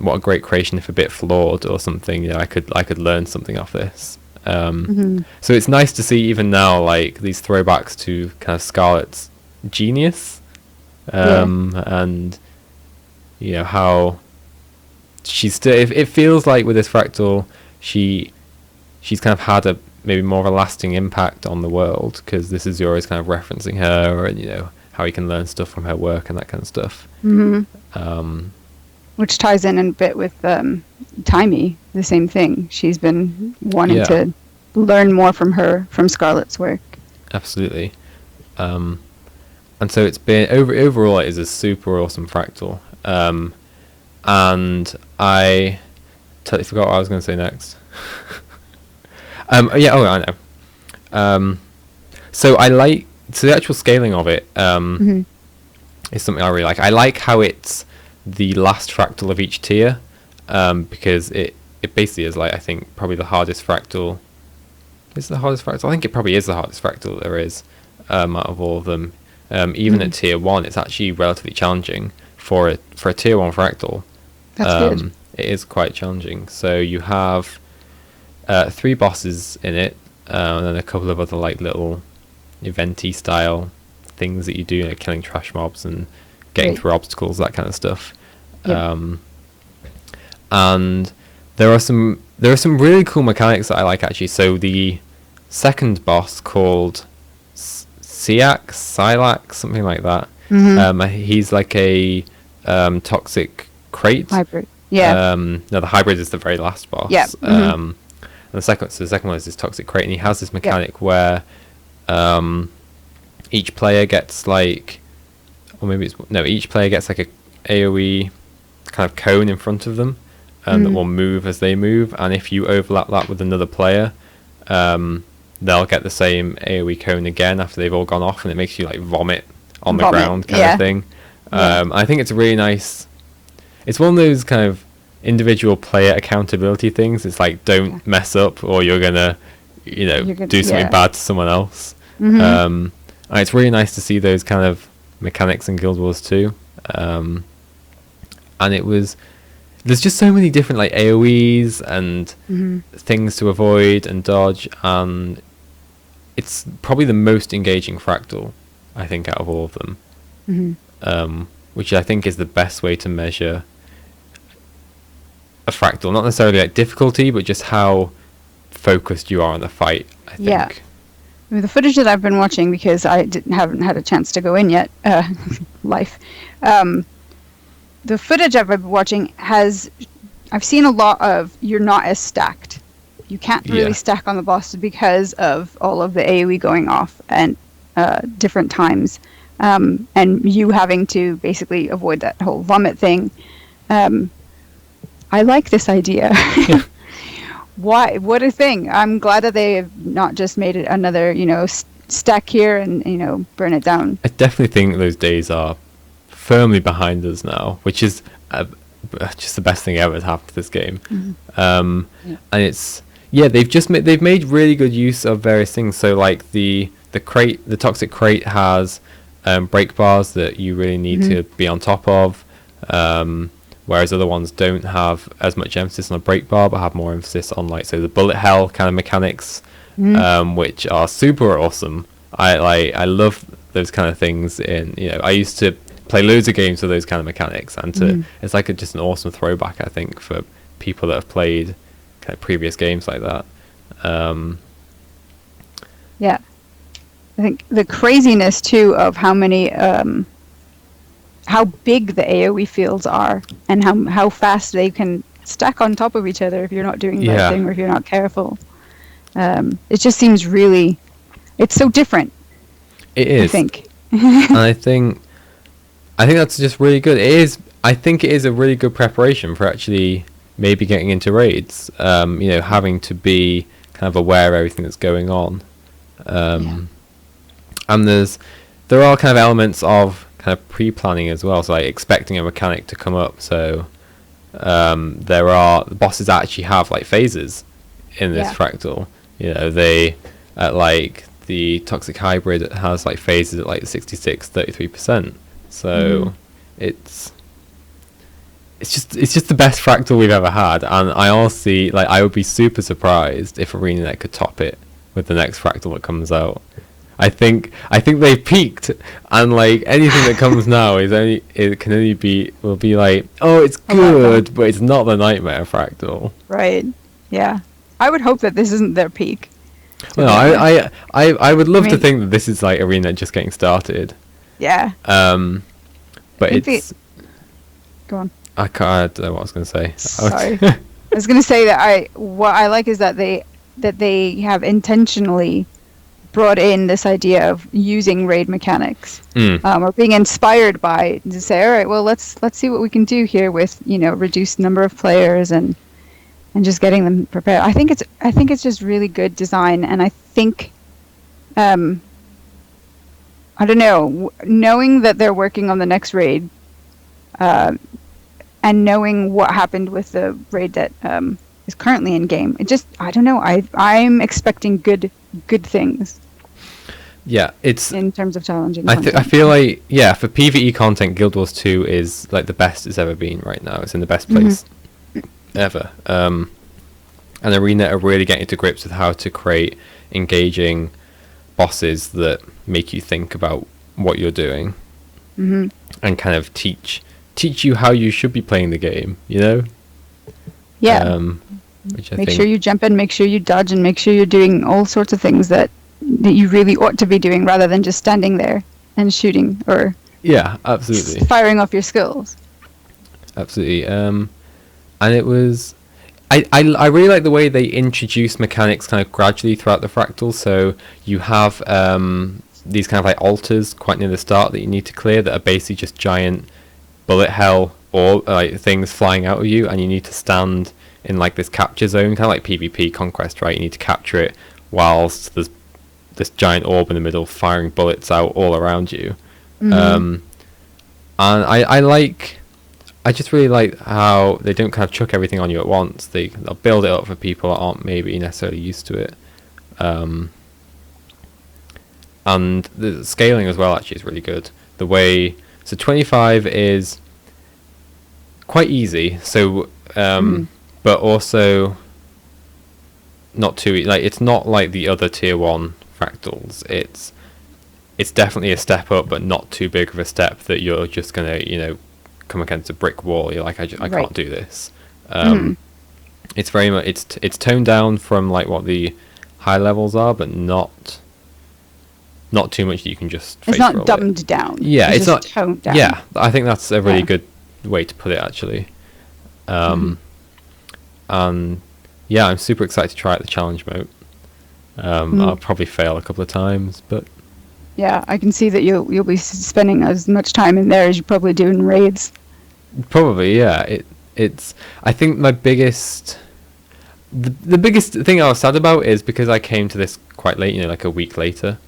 what a great creation if a bit flawed or something. I could learn something off this. So it's nice to see even now like these throwbacks to kind of Scarlet's genius, and how she's still. It feels like with this fractal, she's kind of had maybe more of a lasting impact on the world, because this is always kind of referencing her, and how you can learn stuff from her work and that kind of stuff. Which ties in a bit with Timey, the same thing. She's been wanting to learn more from Scarlet's work. Absolutely. And so it's been overall it is a super awesome fractal. And I totally forgot what I was going to say next. I know. So the actual scaling of it is something I really like. I like how it's the last fractal of each tier, because it basically is like, I think, probably the hardest fractal. Is it the hardest fractal? I think it probably is the hardest fractal that there is out of all of them. Even at tier 1, it's actually relatively challenging for a tier 1 fractal. That's good. It is quite challenging. So you have 3 bosses in it, and then a couple of other like little eventy style things that you do, like killing trash mobs and getting through obstacles, that kind of stuff. Yep. And there are some really cool mechanics that I like, actually. So the second boss, called Silax, something like that. He's like a toxic crate Hybrid. Yeah. No, the hybrid is the very last boss. Yeah. And the second one is this toxic crate, and he has this mechanic where each player gets like, each player gets like a AoE kind of cone in front of them, that will move as they move, and if you overlap that with another player, they'll get the same AoE cone again after they've all gone off, and it makes you like vomit on the ground kind of thing. I think it's really nice. It's one of those kind of individual player accountability things. It's like, don't mess up or you're gonna do something bad to someone else. And it's really nice to see those kind of mechanics in Guild Wars 2. And there's just so many different like AoEs and things to avoid and dodge, and it's probably the most engaging fractal, I think, out of all of them. Which I think is the best way to measure a fractal, not necessarily like difficulty, but just how focused you are on the fight, I think. Yeah. I mean, the footage that I've been watching, because I haven't had a chance to go in yet, life. The footage I've been watching I've seen a lot of, you're not as stacked. You can't really stack on the boss because of all of the AoE going off and different times, and you having to basically avoid that whole vomit thing. I like this idea. Why? What a thing! I'm glad that they have not just made it another, stack here and burn it down. I definitely think those days are firmly behind us now, which is just the best thing ever to happen to this game. And it's they've made really good use of various things. So like the toxic crate has break bars that you really need to be on top of. Whereas other ones don't have as much emphasis on a break bar, but have more emphasis on the bullet hell kind of mechanics, which are super awesome. I love those kind of things. I used to play loads of games with those kind of mechanics, and it's like just an awesome throwback, I think, for people that have played kind of previous games like that. Yeah, I think the craziness too of how many how big the AoE fields are, and how fast they can stack on top of each other if you're not doing the right thing or if you're not careful. It just seems really, it's so different. It is. I think. And I think that's just really good. I think it is a really good preparation for actually maybe getting into raids. Having to be kind of aware of everything that's going on. And there are kind of elements of kind of pre-planning as well, so like expecting a mechanic to come up. So the bosses actually have like phases in this fractal. They like the toxic hybrid has like phases at like 66-33%. So it's just the best fractal we've ever had, and I honestly I would be super surprised if ArenaNet could top it with the next fractal that comes out. I think they peaked, and like anything that comes now will be like, oh, it's good, but it's not the Nightmare Fractal. Right. Yeah. I would hope that this isn't their peak. No, I would love to think that this is like ArenaNet just getting started. Yeah. But it's. Go on. I don't know what I was going to say. Sorry. I was going to say that what I like is that they have intentionally brought in this idea of using raid mechanics, or being inspired by, to say, all right, well, let's see what we can do here with reduced number of players and just getting them prepared. I think it's just really good design, and I think I don't know, knowing that they're working on the next raid, and knowing what happened with the raid that is currently in game, it just, I don't know. I'm expecting good things. Yeah, it's in terms of challenging. I feel like, yeah, for PvE content, Guild Wars 2 is like the best it's ever been right now. It's in the best place ever. And ArenaNet are really getting to grips with how to create engaging bosses that make you think about what you're doing, and kind of teach you how you should be playing the game. You know? Yeah. Which I make think, sure you jump in, make sure you dodge, and make sure you're doing all sorts of things that you really ought to be doing, rather than just standing there and shooting or yeah, absolutely, firing off your skills. Absolutely. And it was, I really like the way they introduce mechanics kind of gradually throughout the fractal. So you have these kind of like altars quite near the start that you need to clear, that are basically just giant bullet hell or like things flying out of you, and you need to stand in like this capture zone, kind of like PvP Conquest, right? You need to capture it whilst there's this giant orb in the middle firing bullets out all around you. And I just really like how they don't kind of chuck everything on you at once. They'll build it up for people that aren't maybe necessarily used to it. And the scaling as well actually is really good. The way, so 25 is quite easy, so but also not too like, it's not like the other tier 1 fractals. It's definitely a step up, but not too big of a step that you're just gonna, you know, come against a brick wall. You're like, I can't do this. It's very much, it's toned down from like what the high levels are, but not too much that you can just it's not dumbed down. Yeah, it's not toned down. Yeah, I think that's a really good way to put it, actually. And yeah, I'm super excited to try out the challenge mode. I'll probably fail a couple of times, but yeah, I can see that you'll be spending as much time in there as you probably do in raids. Probably, yeah. It's I think my biggest the biggest thing I was sad about is because I came to this quite late, you know, like a week later.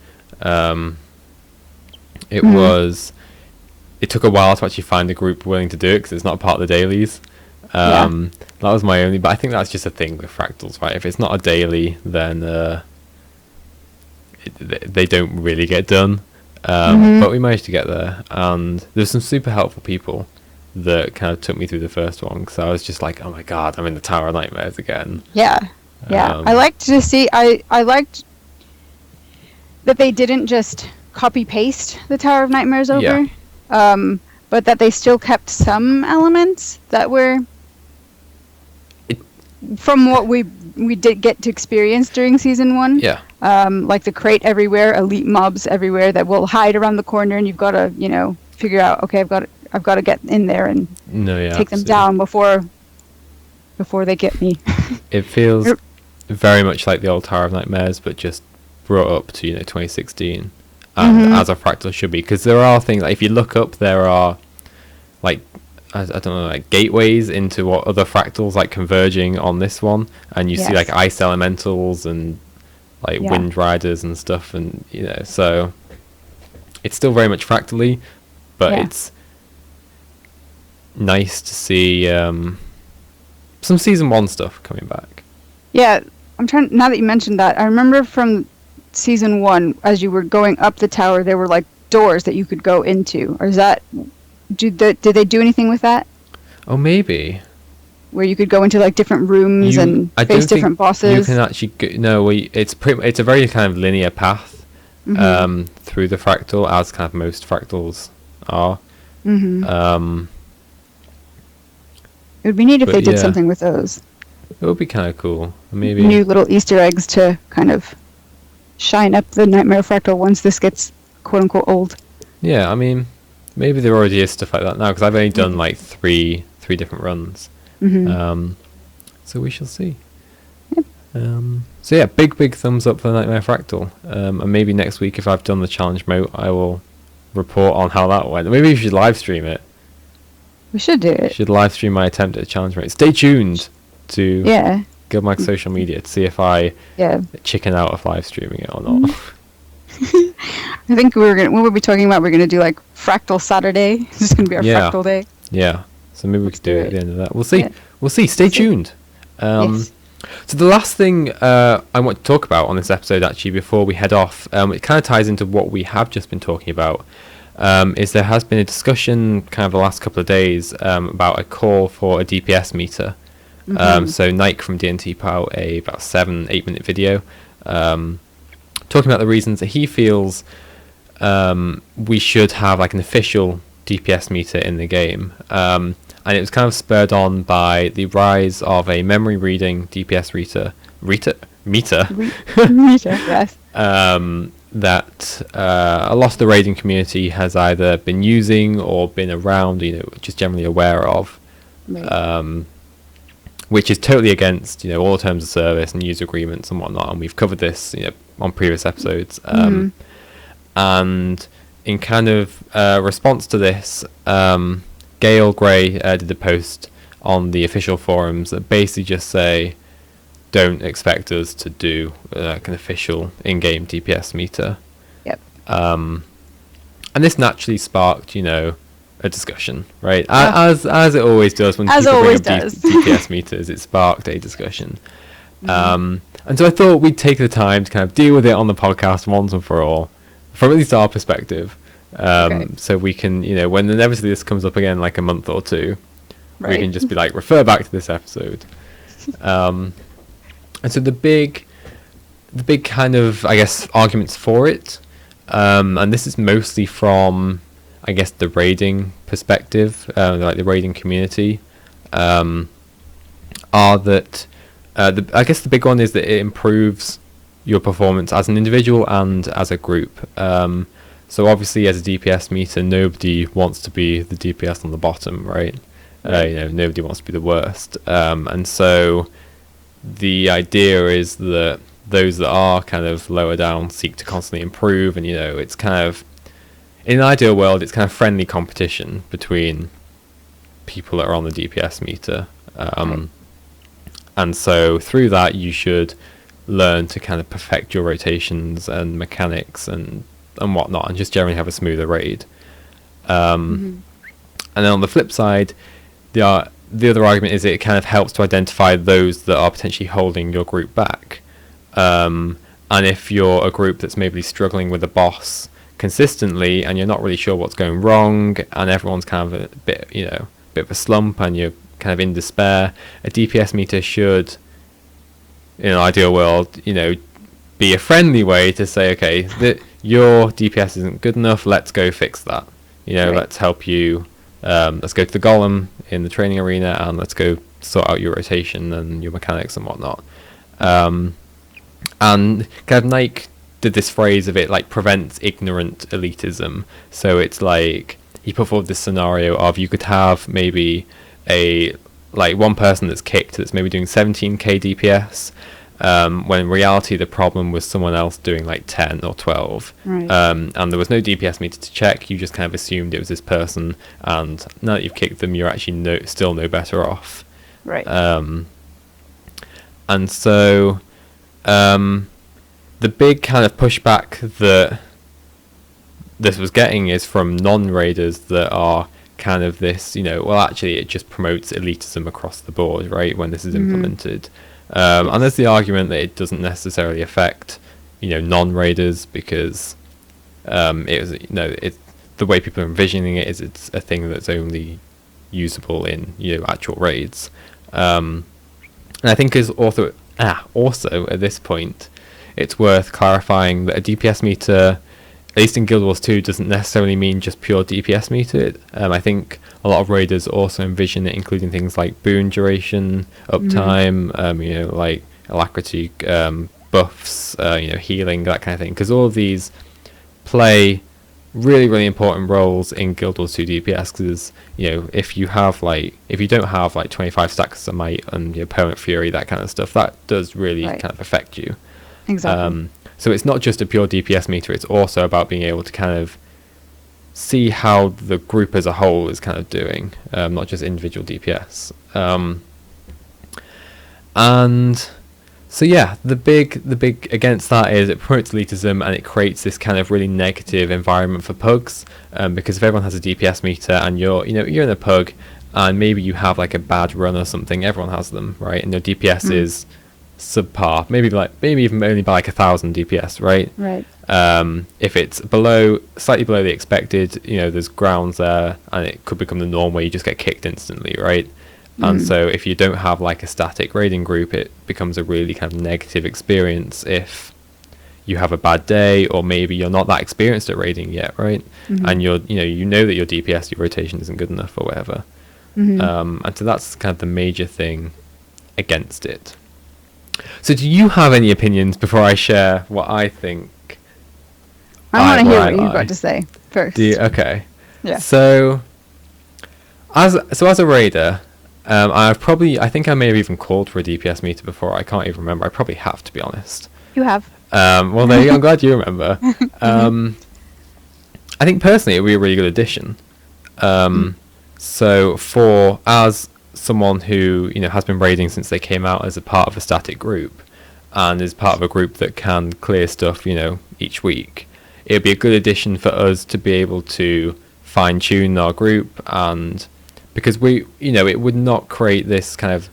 It took a while to actually find a group willing to do it, because it's not part of the dailies. That was my only, but I think that's just a thing with fractals, right? If it's not a daily, then they don't really get done. But we managed to get there, and there's some super helpful people that kind of took me through the first one, because I was just like, oh my god, I'm in the Tower of Nightmares again. I liked to see, I liked that they didn't just copy paste the Tower of Nightmares over, but that they still kept some elements that were from what we did get to experience during season 1. Like the crate everywhere, elite mobs everywhere that will hide around the corner, and you've got to, you know, figure out, okay, I've got to get in there and take them down before they get me. It feels very much like the old Tower of Nightmares, but just brought up to, you know, 2016, and as a fractal should be, because there are things like, if you look up, there are like, I don't know, like gateways into what other fractals like converging on this one, and you see like ice elementals and like wind riders and stuff, and you know, so it's still very much fractally, but it's nice to see some season 1 stuff coming back. I'm trying, now that you mentioned that, I remember from season 1, as you were going up the tower, there were like doors that you could go into. Or is that, did they do anything with that? Oh, maybe. Where you could go into like different rooms and face different bosses? You can actually it's a very kind of linear path through the fractal, as kind of most fractals are. It would be neat if they did something with those. It would be kind of cool. Maybe new little Easter eggs to kind of shine up the Nightmare Fractal once this gets quote unquote old. Yeah, I mean, maybe there already is stuff like that now, because I've only done like three different runs. So we shall see. So yeah, big thumbs up for the Nightmare Fractal. And maybe next week, if I've done the challenge mode, I will report on how that went. Maybe we should live stream it. We should do it. Should live stream my attempt at a challenge mode. Stay tuned to GuildMag social media to see if I chicken out of live streaming it or not. I think when we'll be talking about, we're gonna do like Fractal Saturday. This is gonna be our Yeah. Fractal Day. Yeah. So maybe we could do do it it. at the end of that. We'll see. Yeah. We'll see. Stay see. tuned. Yes. So the last thing I want to talk about on this episode, actually, before we head off, it kind of ties into what we have just been talking about, is there has been a discussion kind of the last couple of days about a call for a DPS meter. So Nike from DNT put out a about 7-8 minute video talking about the reasons that he feels we should have like an official DPS meter in the game. And it was kind of spurred on by the rise of a memory reading DPS meter Yes. that a lot of the raiding community has either been using or been around, just generally aware of, Right. which is totally against, all terms of service and user agreements and whatnot. And we've covered this, on previous episodes. And in kind of response to this, Gail Gray did a post on the official forums that basically just say, don't expect us to do like an official in-game DPS meter. Yep. And this naturally sparked, a discussion, right? Yeah. As it always does when As people always bring up does. DPS meters, it sparked a discussion. And so I thought we'd take the time to kind of deal with it on the podcast once and for all, from at least our perspective. Okay. So we can, when inevitably this comes up again, like a month or two, we Right. can just be like, refer back to this episode. And so the big kind of, I guess, arguments for it, and this is mostly from, I guess, the raiding perspective, like the raiding community, are that, I guess the big one is that it improves your performance as an individual and as a group. So obviously, as a DPS meter, nobody wants to be the DPS on the bottom, right? Nobody wants to be the worst. And so the idea is that those that are kind of lower down seek to constantly improve, and it's kind of, in an ideal world, it's kind of friendly competition between people that are on the DPS meter. And so through that, you should learn to kind of perfect your rotations and mechanics and whatnot, and just generally have a smoother raid. And then on the flip side, the other argument is it kind of helps to identify those that are potentially holding your group back. And if you're a group that's maybe struggling with a boss consistently and you're not really sure what's going wrong, and everyone's kind of a bit of a slump and you're kind of in despair, a DPS meter should, in an ideal world, be a friendly way to say, okay, that your DPS isn't good enough, let's go fix that. Right. Let's help you. Let's go to the golem in the training arena and let's go sort out your rotation and your mechanics and whatnot. And kind of Nike did this phrase of it, like, prevents ignorant elitism. So it's like, he put forward this scenario of you could have maybe one person that's kicked that's maybe doing 17k DPS, when in reality the problem was someone else doing like 10 or 12. Right. And there was no DPS meter to check. You just kind of assumed it was this person, and now that you've kicked them, you're actually still no better off. Right. And so the big kind of pushback that this was getting is from non-raiders that are kind of this, well, actually it just promotes elitism across the board, right, when this is implemented. And there's the argument that it doesn't necessarily affect, non-raiders, because it's the way people are envisioning it is it's a thing that's only usable in actual raids. And I think is also at this point, it's worth clarifying that a DPS meter, at least in Guild Wars 2, doesn't necessarily mean just pure DPS meter. I think a lot of raiders also envision it including things like boon duration, uptime, like alacrity, buffs, healing, that kind of thing. Because all of these play really, really important roles in Guild Wars 2 DPS. Because if you don't have like 25 stacks of might and permanent fury, that kind of stuff, that does really kind of affect you. Exactly. So it's not just a pure DPS meter, it's also about being able to kind of see how the group as a whole is kind of doing, not just individual DPS. And So yeah, the big against that is it promotes elitism and it creates this kind of really negative environment for pugs, because if everyone has a DPS meter and you're in a pug and maybe you have like a bad run or something, everyone has them, right? And your DPS is subpar, maybe even only by like 1,000 DPS, right? Right. If it's slightly below the expected, there's grounds there, and it could become the norm where you just get kicked instantly, right? And so if you don't have like a static raiding group, it becomes a really kind of negative experience if you have a bad day, or maybe you're not that experienced at raiding yet, right? And you know that your DPS, your rotation isn't good enough or whatever. And so that's kind of the major thing against it. So do you have any opinions before I share what I think? I want to hear what you've got to say first. Okay. Yeah. So as a raider, I think I may have even called for a DPS meter before. I can't even remember. I probably have, to be honest. You have. Well, there you go. I'm glad you remember. I think personally it would be a really good addition. So as someone who has been raiding since they came out as a part of a static group, and is part of a group that can clear stuff, each week, it would be a good addition for us to be able to fine tune our group, and because it would not create this kind of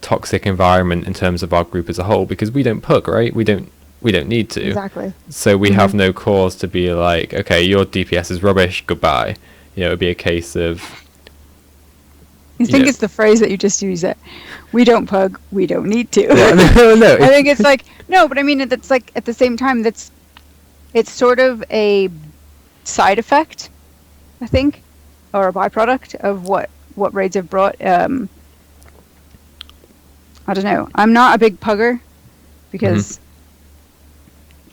toxic environment in terms of our group as a whole, because we don't pug, right? We don't need to. Exactly. So we have no cause to be like, okay, your DPS is rubbish, goodbye. It would be a case of... I think it's the phrase that you just used, that we don't pug, we don't need to. Yeah, no. I think it's like, no, but I mean, it's like at the same time, it's sort of a side effect, I think, or a byproduct of what raids have brought. I don't know. I'm not a big pugger because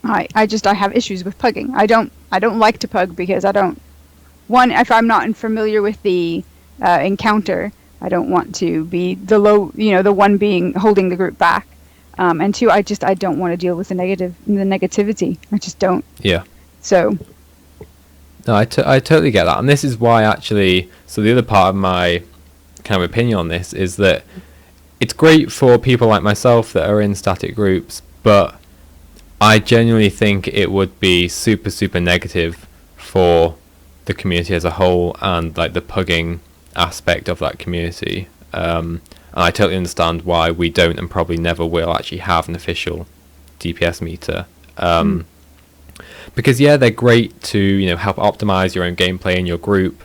I have issues with pugging. I don't like to pug because if I'm not familiar with the encounter, I don't want to be the the one being holding the group back. And two, I don't want to deal with the negativity. I just don't. Yeah. So. No, I totally get that, and this is why actually. So the other part of my kind of opinion on this is that it's great for people like myself that are in static groups, but I genuinely think it would be super, super negative for the community as a whole and like the pugging aspect of that community. And I totally understand why we don't and probably never will actually have an official DPS meter. Because they're great to help optimize your own gameplay in your group.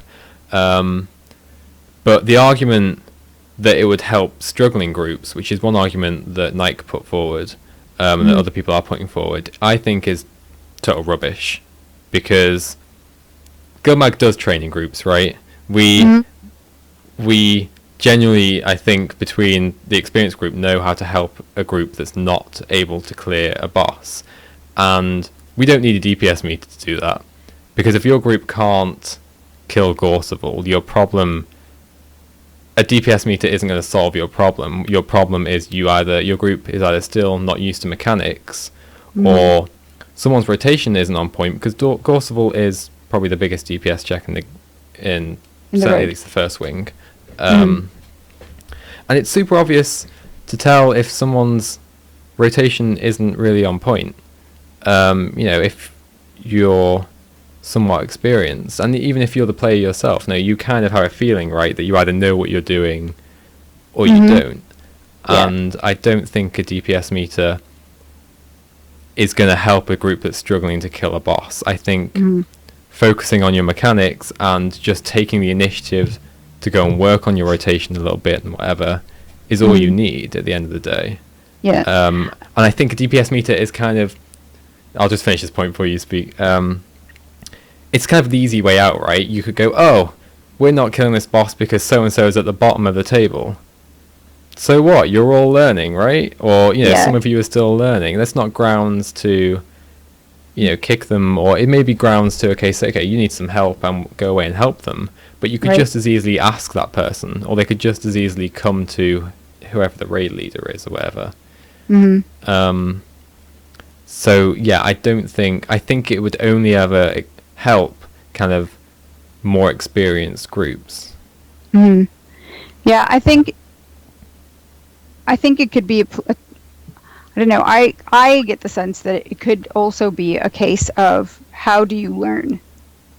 But the argument that it would help struggling groups, which is one argument that Nike put forward, and that other people are putting forward, I think is total rubbish. Because GuildMag does training groups, right? We genuinely, I think, between the experienced group, know how to help a group that's not able to clear a boss. And we don't need a DPS meter to do that. Because if your group can't kill Gorseval, a DPS meter isn't going to solve your problem. Your problem is your group is either still not used to mechanics, or someone's rotation isn't on point, because Gorseval is probably the biggest DPS check in certainly at least the first wing. And it's super obvious to tell if someone's rotation isn't really on point. If you're somewhat experienced, and even if you're the player yourself, you kind of have a feeling, right, that you either know what you're doing or you don't. And I don't think a DPS meter is going to help a group that's struggling to kill a boss. I think focusing on your mechanics and just taking the initiative to go and work on your rotation a little bit and whatever is all you need at the end of the day. Yeah. And I think a DPS meter is kind of... I'll just finish this point before you speak. It's kind of the easy way out, right? You could go, oh, we're not killing this boss because so-and-so is at the bottom of the table. So what? You're all learning, right? Or, some of you are still learning. That's not grounds to, kick them, or it may be grounds to, say, you need some help and go away and help them. But you could just as easily ask that person, or they could just as easily come to whoever the raid leader is or whatever. So, I think it would only ever help kind of more experienced groups. Yeah, I think it could be I don't know. I get the sense that it could also be a case of how do you learn?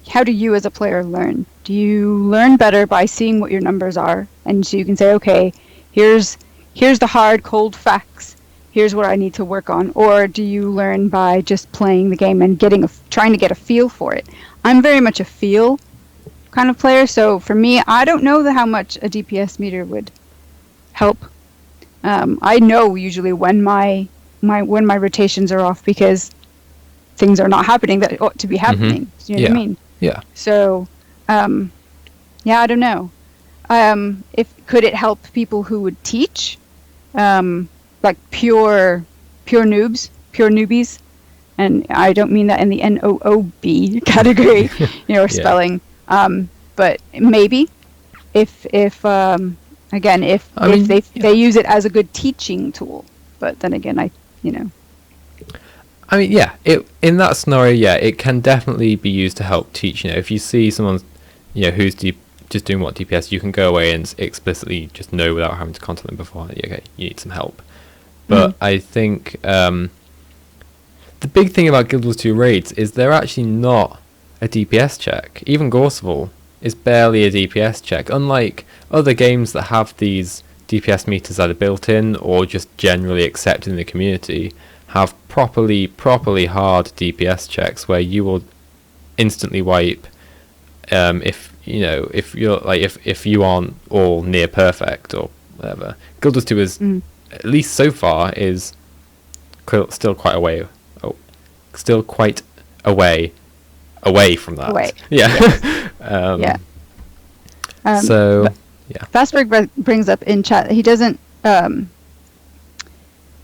How do you as a player learn? Do you learn better by seeing what your numbers are, and so you can say, okay, here's the hard, cold facts. Here's what I need to work on. Or do you learn by just playing the game and trying to get a feel for it? I'm very much a feel kind of player, so for me, I don't know how much a DPS meter would help. I know usually when my rotations are off because things are not happening that ought to be happening. Do you know what I mean? Yeah. So, yeah, I don't know. Could it help people who would teach, like pure newbies, and I don't mean that in the NOOB category, spelling. But maybe if they use it as a good teaching tool. But then again, I mean, yeah, in that scenario, it can definitely be used to help teach. If you see someone, who's just doing what DPS, you can go away and explicitly just know without having to contact them before. Okay, you need some help. But I think the big thing about Guild Wars 2 raids is they're actually not a DPS check. Even Gorsval is barely a DPS check, unlike other games that have these DPS meters that are built in or just generally accepted in the community. Have properly hard DPS checks where you will instantly wipe if you aren't all near perfect or whatever. Guild Wars 2 is at least so far is still quite away from that. Yeah. So yeah. Fastberg brings up in chat that he doesn't.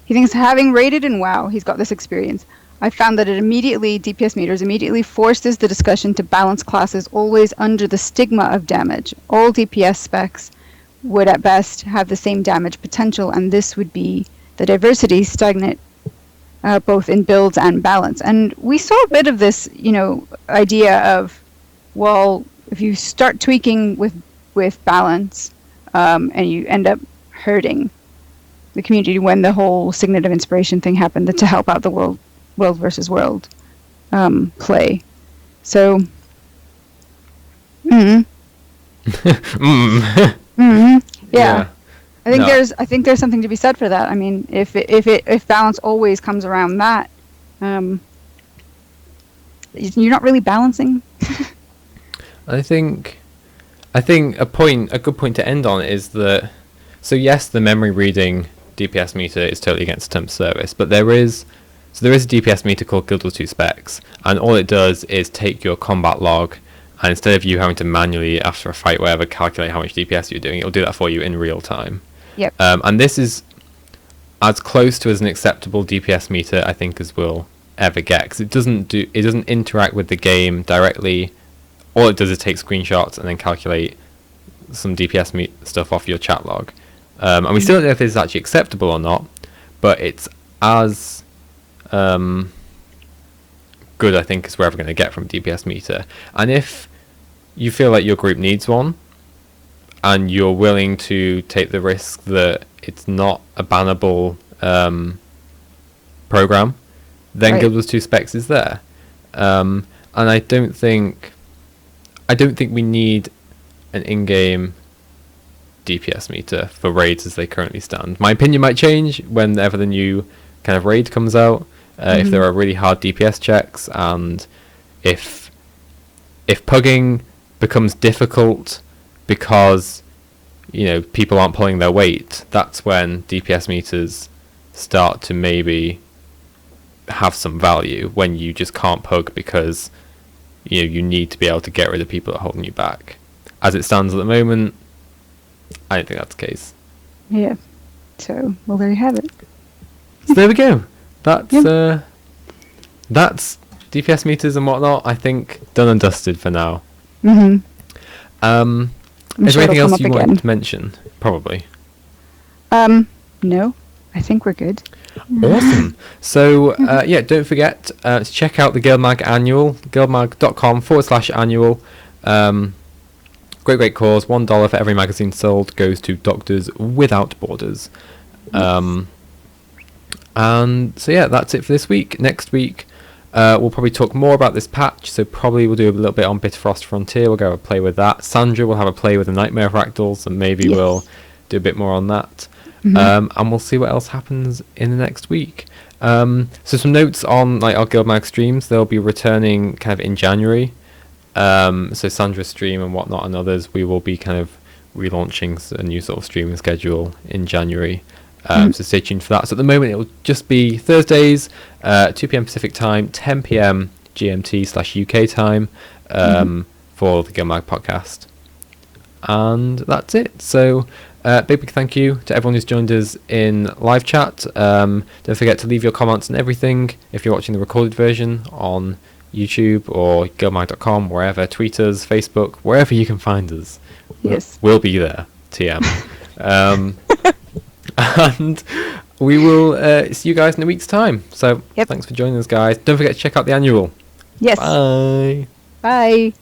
He thinks having raided in WoW, he's got this experience. I found that DPS meters immediately forces the discussion to balance classes always under the stigma of damage. All DPS specs would at best have the same damage potential, and this would be the diversity stagnant both in builds and balance. And we saw a bit of this, idea of, well, if you start tweaking with balance, and you end up hurting the community when the whole Signet of Inspiration thing happened to help out the world versus world play. So, yeah. I think there's something to be said for that. I mean, if balance always comes around that, you're not really balancing. I think a good point to end on is that. So yes, the memory reading DPS meter is totally against terms of service, but there is a DPS meter called Guild Wars 2 Specs, and all it does is take your combat log, and instead of you having to manually, after a fight, whatever, calculate how much DPS you're doing, it'll do that for you in real time. Yep. And this is as close to as an acceptable DPS meter, I think, as we'll ever get, because it doesn't interact with the game directly. All it does is take screenshots and then calculate some DPS stuff off your chat log. And we still don't know if this is actually acceptable or not, but it's as good, I think, as we're ever going to get from DPS meter. And if you feel like your group needs one, and you're willing to take the risk that it's not a bannable program, then Guild Wars 2 Specs is there. And I don't think we need an in-game DPS meter for raids as they currently stand. My opinion might change whenever the new kind of raid comes out, if there are really hard DPS checks, and if pugging becomes difficult because people aren't pulling their weight, that's when DPS meters start to maybe have some value, when you just can't pug because you need to be able to get rid of people that are holding you back. As it stands at the moment, I don't think that's the case. Yeah. So, well, there you have it. So there we go. That's DPS meters and whatnot, I think, done and dusted for now. Is there anything else you wanted to mention? Probably. No. I think we're good. Awesome. So, don't forget to check out the GuildMag annual, guildmag.com/annual. Great cause. $1 for every magazine sold goes to Doctors Without Borders. And so yeah, that's it for this week. Next week, we'll probably talk more about this patch. So probably we'll do a little bit on Bitterfrost Frontier. We'll go play with that. Sandra will have a play with the Nightmare Fractals, and maybe we'll do a bit more on that. And we'll see what else happens in the next week. So some notes on like our GuildMag streams. They'll be returning kind of in January. So Sandra's stream and whatnot and others, we will be kind of relaunching a new sort of streaming schedule in January. So stay tuned for that. So at the moment it will just be Thursdays, 2 p.m. Pacific time, 10 p.m. GMT/UK time for the GuildMag podcast. And that's it. So big thank you to everyone who's joined us in live chat. Don't forget to leave your comments and everything if you're watching the recorded version on YouTube or guildmag.com, wherever. Tweet us, Facebook, wherever you can find us. Yes. We'll be there, TM. And we will see you guys in a week's time. So thanks for joining us, guys. Don't forget to check out the annual. Yes. Bye. Bye.